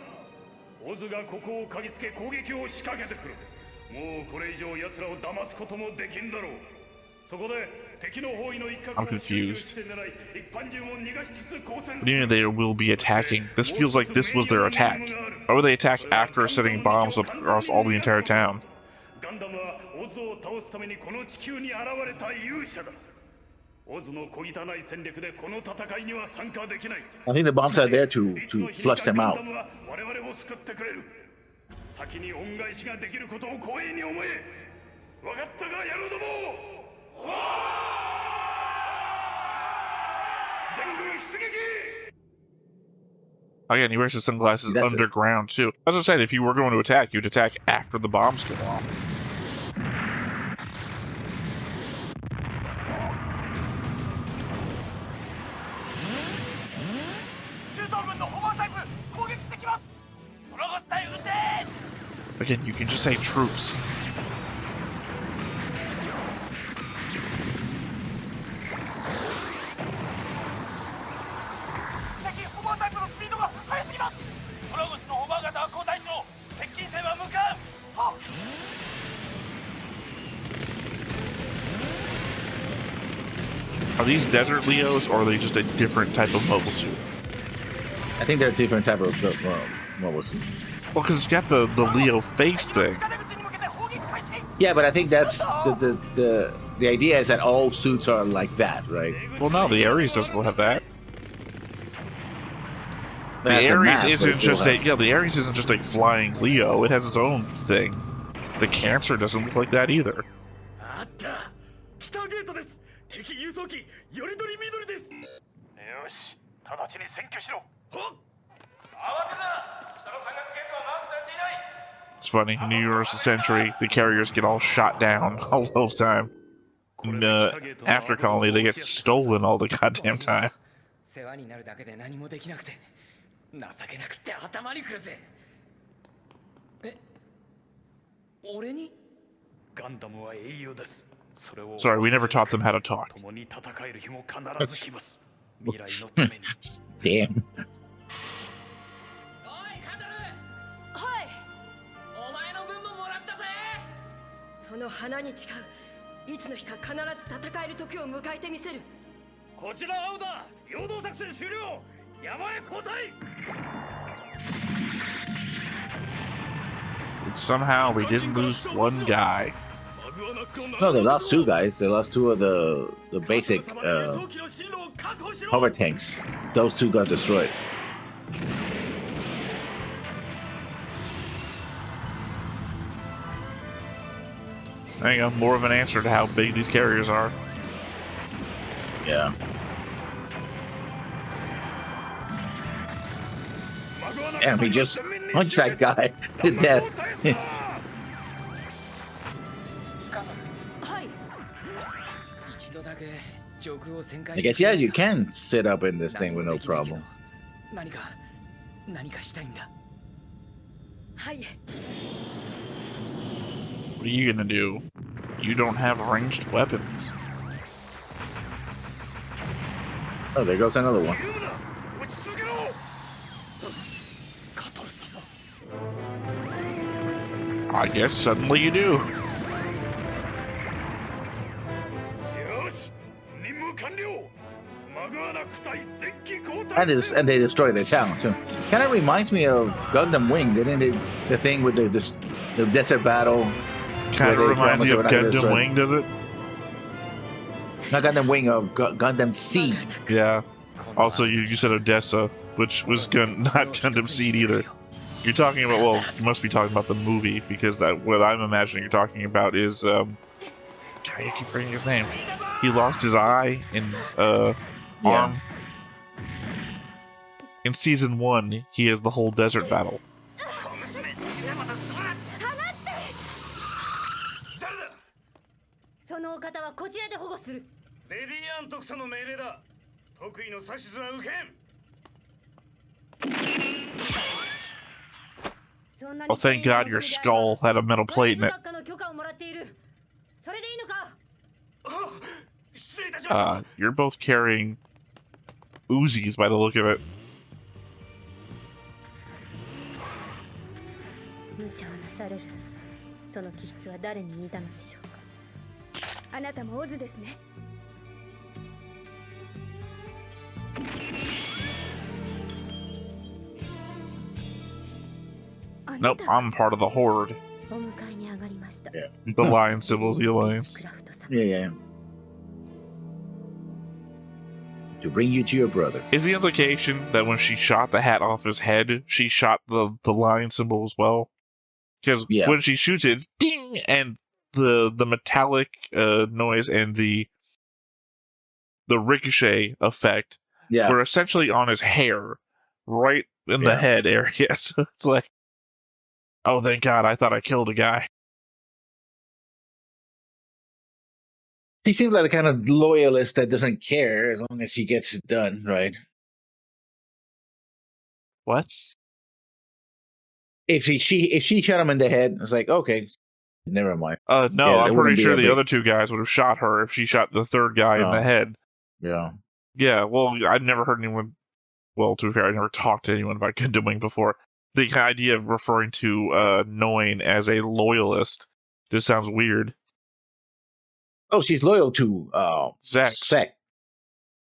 オズがここを嗅ぎつけ攻撃を仕掛けてくる。もうこれ以上奴らを騙すこともできんだろう。そこで I'm confused. What do you mean they will be attacking? This feels like this was their attack. Why would they attack after setting bombs across all the entire town? I think the bombs are there to flush them out. Again, he wears his sunglasses underground too. As I said, if you were going to attack, you'd attack after the bombs go off. Again, you can just say troops. Are these desert Leos, or are they just a different type of mobile suit? I think they're a different type of mobile suit. Well, because it's got the Leo face thing. Yeah, but I think that's the idea is that all suits are like that, right? Well, no, the Ares doesn't have that. The Ares isn't just the Ares isn't just a flying Leo. It has its own thing. The Cancer doesn't look like that either. It's funny, New Year's century, the carriers get all shot down all the time. And, after Colony, they get stolen all the goddamn time. Sorry, we never taught them how to talk. Damn. その花に誓う。いつの日か必ず戦える時を迎えてみせる。こちら青だ。陽動作戦終了。山へ交代。 Somehow we didn't lose one guy. No, they lost two guys. They lost two of the basic hover tanks. Those two got destroyed. There you go. More of an answer to how big these carriers are. Yeah. And we just punched that guy to death. I guess, yeah, you can sit up in this thing with no problem. What are you gonna do? You don't have ranged weapons. Oh, there goes another one. I guess suddenly you do. And they destroy their town too. Kind of reminds me of Gundam Wing, didn't it? The thing with the desert battle. Kind of reminds me of Gundam Wing, does it? Not Gundam Wing, of Gundam Seed. Yeah. Also, you said Odessa, which was not Gundam Seed either. You're talking about, well, you must be talking about the movie, because what I'm imagining you're talking about is, God, I keep forgetting his name. He lost his eye in, arm. In season 1, he has the whole desert battle. そのお方はこちらで保護する。レディアン特措の命令だ。得意の指図は受けん。Well, thank God your skull had a metal plate in it. の許可をもらっている。それでいいのか。失礼いたしました。You're both carrying Uzis by the look of it. 無茶をなされる。その気質は誰に似たのでしょうか。あなたもオズですね。Nope, I'm part of the Horde. お迎えに上がりました。Yeah. The lion symbols the alliance. Yeah. To bring you to your brother. Is the implication that when she shot the hat off his head, she shot the lion symbol as well? Because when she shoots it, ding, and the metallic noise and the ricochet effect were essentially on his hair, right in the head area. So it's like, oh, thank God, I thought I killed a guy. He seems like the kind of loyalist that doesn't care as long as he gets it done, right? What? If she shot him in the head, it's like, okay, never mind. No, I'm pretty sure the other two guys would have shot her if she shot the third guy in the head. Yeah. Yeah, well, I'd never heard anyone... Well, to be fair, I never talked to anyone about Gundam Wing before. The idea of referring to Noin as a loyalist just sounds weird. Oh, she's loyal to Zex.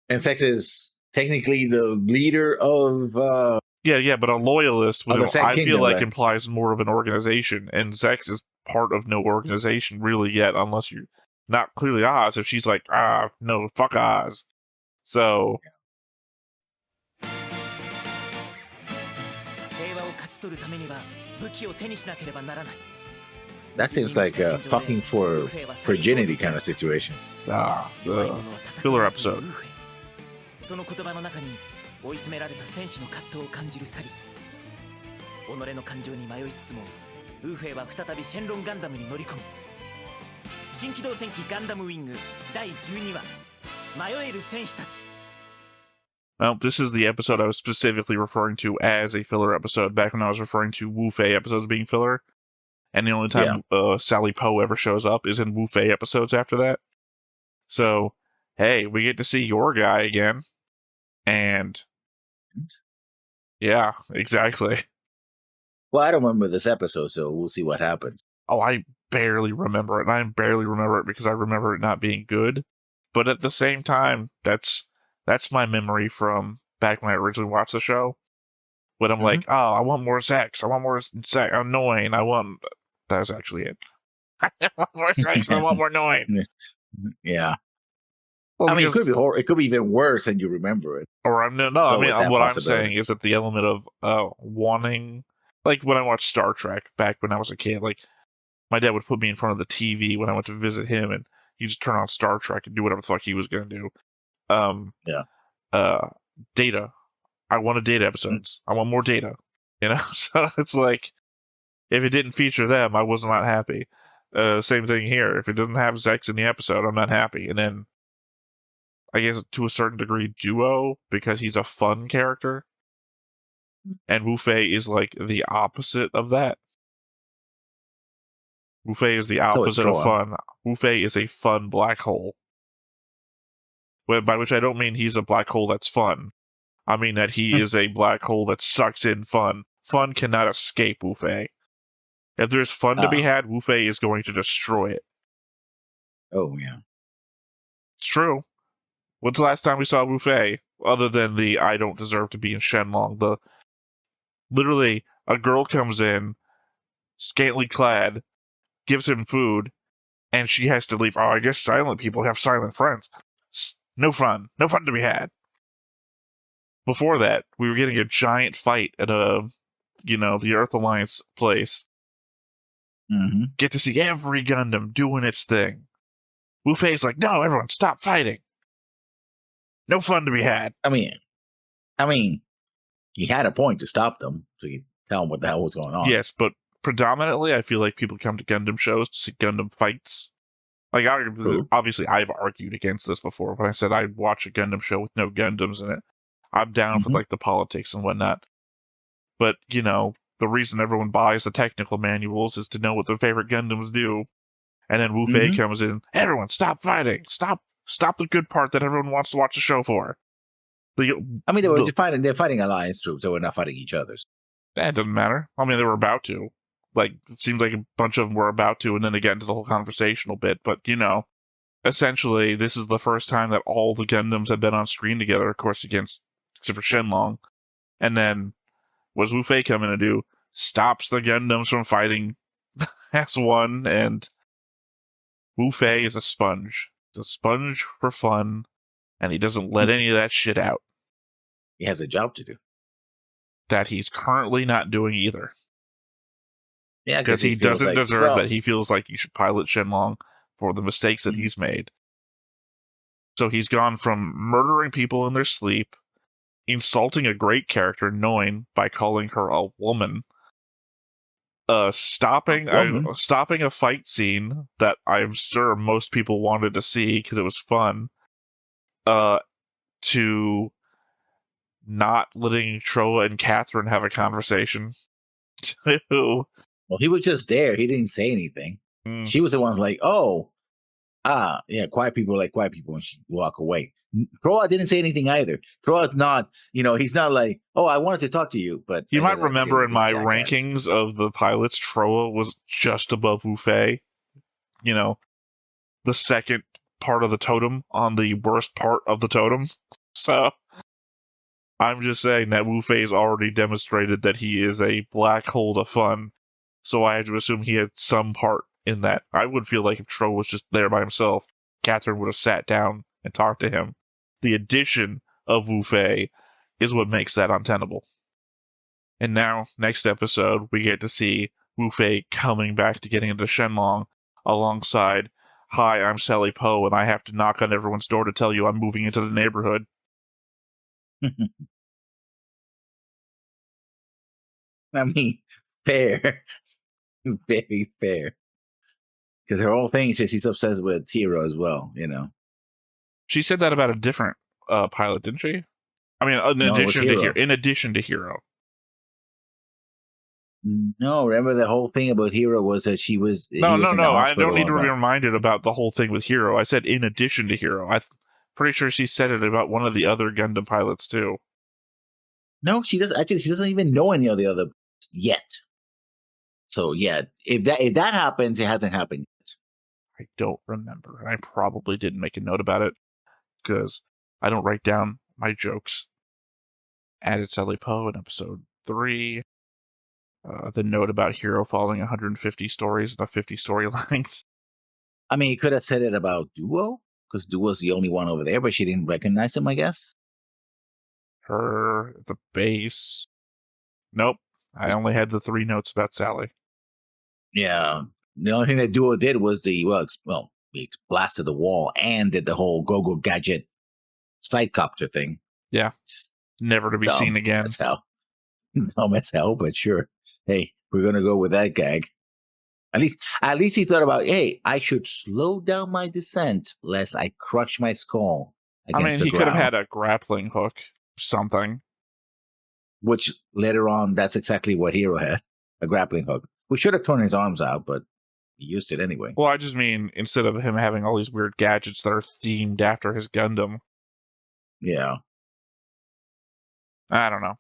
And Zex is technically the leader of... Yeah, but a loyalist, I feel like, right? implies more of an organization, and Zex is part of no organization really yet, unless you're not clearly Oz, if she's like, no, fuck Oz. So... That seems like a fucking for virginity kind of situation. The filler episode. その言葉の中に追い詰められた戦士の葛藤を感じるサリー。己の感情に迷いつつも、ウーフェイは再びシェンロンガンダムに乗り込む。新機動戦機ガンダムウィング第12話、迷える戦士たち。Well, this is the episode I was specifically referring to as a filler episode back when I was referring to Wu Fei episodes being filler. And the only time Sally Poe ever shows up is in Wu Fei episodes after that. So, hey, we get to see your guy again. And, yeah, exactly. Well, I don't remember this episode, so we'll see what happens. Oh, I barely remember it. And I barely remember it because I remember it not being good. But at the same time, that's my memory from back when I originally watched the show. When I'm like, oh, I want more sex. I want more sex. Annoying. That was actually it. I want more sex. I want more annoying. Yeah. Well, I mean, it could be it could be even worse than you remember it. Or I mean, what I'm saying is that the element of wanting, like when I watched Star Trek back when I was a kid, like my dad would put me in front of the TV when I went to visit him, and he'd just turn on Star Trek and do whatever the fuck he was going to do. Data. I wanted data episodes. I want more data. You know? So it's like, if it didn't feature them, I was not happy. Same thing here. If it doesn't have sex in the episode, I'm not happy. And then, I guess to a certain degree, Duo, because he's a fun character. And Wu Fei is like the opposite of that. Wu Fei is the opposite of fun. Wu Fei is a fun black hole. By which I don't mean he's a black hole that's fun. I mean that he is a black hole that sucks in fun. Fun cannot escape Wu Fei. If there's fun to be had, Wu Fei is going to destroy it. Oh, yeah. It's true. When's the last time we saw Wu Fei? Other than the I don't deserve to be in Shenlong. Literally, a girl comes in, scantily clad, gives him food, and she has to leave. Oh, I guess silent people have silent friends. No fun. No fun to be had. Before that, we were getting a giant fight at the Earth Alliance place. Mm-hmm. Get to see every Gundam doing its thing. Wu Fei's like, no, everyone, stop fighting. No fun to be had. I mean, he had a point to stop them, so you tell them what the hell was going on. Yes, but predominantly, I feel like people come to Gundam shows to see Gundam fights. Like, obviously, I've argued against this before when I said I'd watch a Gundam show with no Gundams in it. I'm down for, like, the politics and whatnot. But, you know, the reason everyone buys the technical manuals is to know what their favorite Gundams do. And then Wu Fei comes in, everyone, stop fighting! Stop the good part that everyone wants to watch the show for. I mean, they're fighting alliance troops, so we're not fighting each other's. That doesn't matter. I mean, they were about to. Like, it seems like a bunch of them were about to, and then they get into the whole conversational bit. But, you know, essentially, this is the first time that all the Gundams have been on screen together, of course, except for Shenlong. And then, what does Wu Fei come in to do? Stops the Gundams from fighting as one, and Wu Fei is a sponge. He's a sponge for fun, and he doesn't let any of that shit out. He has a job to do. That he's currently not doing either. Yeah, because he doesn't deserve that. He feels like you should pilot Shenlong for the mistakes that he's made. So he's gone from murdering people in their sleep, insulting a great character, Noin, by calling her a woman, stopping a fight scene that I'm sure most people wanted to see because it was fun, to not letting Troa and Catherine have a conversation. Well, he was just there. He didn't say anything. She was the one like, yeah, quiet people like quiet people, and she walk away. Troa didn't say anything either. Troa's not, he's not like, oh, I wanted to talk to you. But you might remember in my rankings of the pilots, Troa was just above Wu Fei. The second part of the totem on the worst part of the totem. So I'm just saying that Wu Fei's already demonstrated that he is a black hole of fun. So I have to assume he had some part in that. I would feel like if Troa was just there by himself, Catherine would have sat down and talked to him. The addition of Wu Fei is what makes that untenable. And now, next episode, we get to see Wu Fei coming back to getting into Shenlong alongside, hi, I'm Sally Poe, and I have to knock on everyone's door to tell you I'm moving into the neighborhood. I mean, fair. Very fair. Because her whole thing is she's obsessed with Hero as well, She said that about a different pilot, didn't she? I mean, in addition to Hero. No, remember the whole thing about Hero was that she was... No. I don't need to be reminded about the whole thing with Hero. I said in addition to Hero. I'm pretty sure she said it about one of the other Gundam pilots, too. No, she doesn't. Actually, she doesn't even know any of the other yet. So yeah, if that happens, it hasn't happened yet. I don't remember. I probably didn't make a note about it because I don't write down my jokes. Added Sally Poe in episode 3. The note about Hero following 150 stories and a 50 story length. I mean, he could have said it about Duo because Duo's the only one over there, but she didn't recognize him, I guess. Her, the base. Nope. I only had the 3 notes about Sally. Yeah. The only thing that Duo did was he blasted the wall and did the whole Go-Go Gadget sidecopter thing. Yeah. Just never to be seen again. As hell. Dumb as hell, but sure. Hey, we're going to go with that gag. At least he thought about, hey, I should slow down my descent lest I crush my skull against the ground. He could have had a grappling hook, something. Which later on, that's exactly what Hero had, a grappling hook. We should have torn his arms out, but he used it anyway. Well, I just mean, instead of him having all these weird gadgets that are themed after his Gundam. Yeah. I don't know.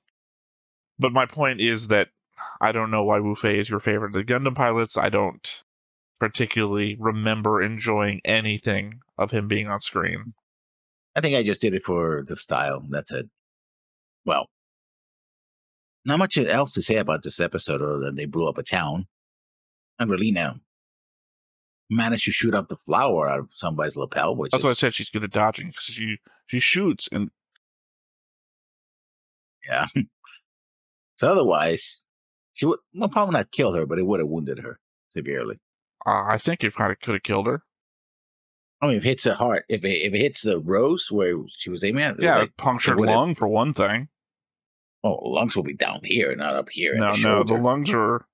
But my point is that I don't know why Wu Fei is your favorite of the Gundam pilots. I don't particularly remember enjoying anything of him being on screen. I think I just did it for the style. That's it. Well, not much else to say about this episode other than they blew up a town. And Relina managed to shoot up the flower out of somebody's lapel. That's why I said she's good at dodging, because she shoots and... Yeah. So otherwise, she would probably not kill her, but it would have wounded her severely. I think it kind of could have killed her. I mean, if it hits the heart, if it hits the rose where she was aiming at, yeah, punctured lung for one thing. Oh, lungs will be down here, not up here. No, the lungs are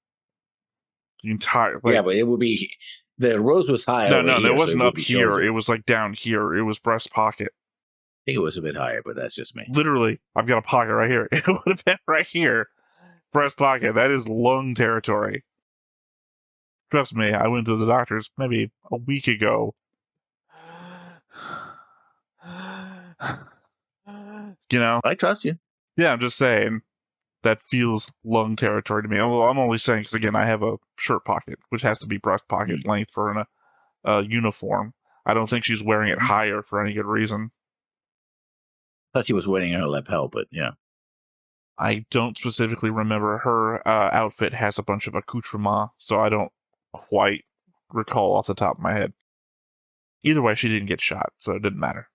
the entire. Yeah, but it would be The rose was high. No, over no, here, it wasn't so up here. It was like down here. It was breast pocket. I think it was a bit higher, but that's just me. Literally, I've got a pocket right here. It would have been right here. Breast pocket. That is lung territory. Trust me, I went to the doctor's maybe a week ago. You know? I trust you. Yeah, I'm just saying. That feels lung territory to me. Well, I'm only saying because, again, I have a shirt pocket, which has to be breast pocket length for a uniform. I don't think she's wearing it higher for any good reason. Thought she was wearing her lapel, but yeah. I don't specifically remember. Her outfit has a bunch of accoutrements, so I don't quite recall off the top of my head. Either way, she didn't get shot, so it didn't matter.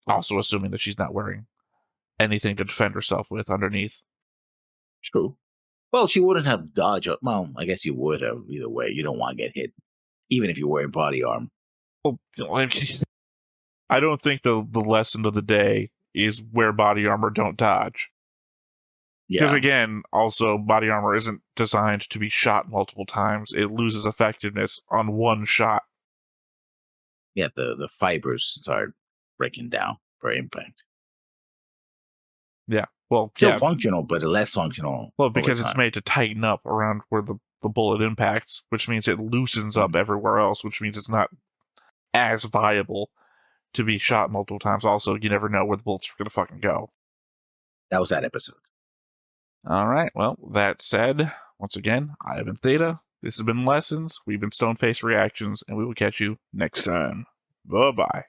Also assuming that she's not wearing anything to defend herself with underneath. True. Well, she wouldn't have dodged. Well, I guess you would have either way. You don't want to get hit, even if you're wearing body armor. Well, I don't think the lesson of the day is wear body armor, don't dodge. Because again, also, body armor isn't designed to be shot multiple times. It loses effectiveness on one shot. Yeah, the fibers start breaking down for impact. Yeah, well, still functional, but less functional. Well, because it's made to tighten up around where the bullet impacts, which means it loosens up everywhere else, which means it's not as viable to be shot multiple times. Also, you never know where the bullets are going to fucking go. That was that episode. All right, well, that said, once again, I've been Theta. This has been Lessons. We've been Stoneface Reactions, and we will catch you next time. Bye-bye.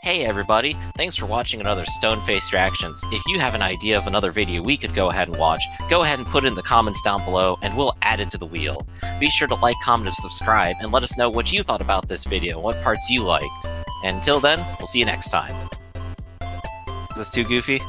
Hey everybody, thanks for watching another Stoneface Reactions. If you have an idea of another video we could go ahead and watch, go ahead and put it in the comments down below and we'll add it to the wheel. Be sure to like, comment, and subscribe, and let us know what you thought about this video, what parts you liked. And until then, we'll see you next time. Is this too goofy?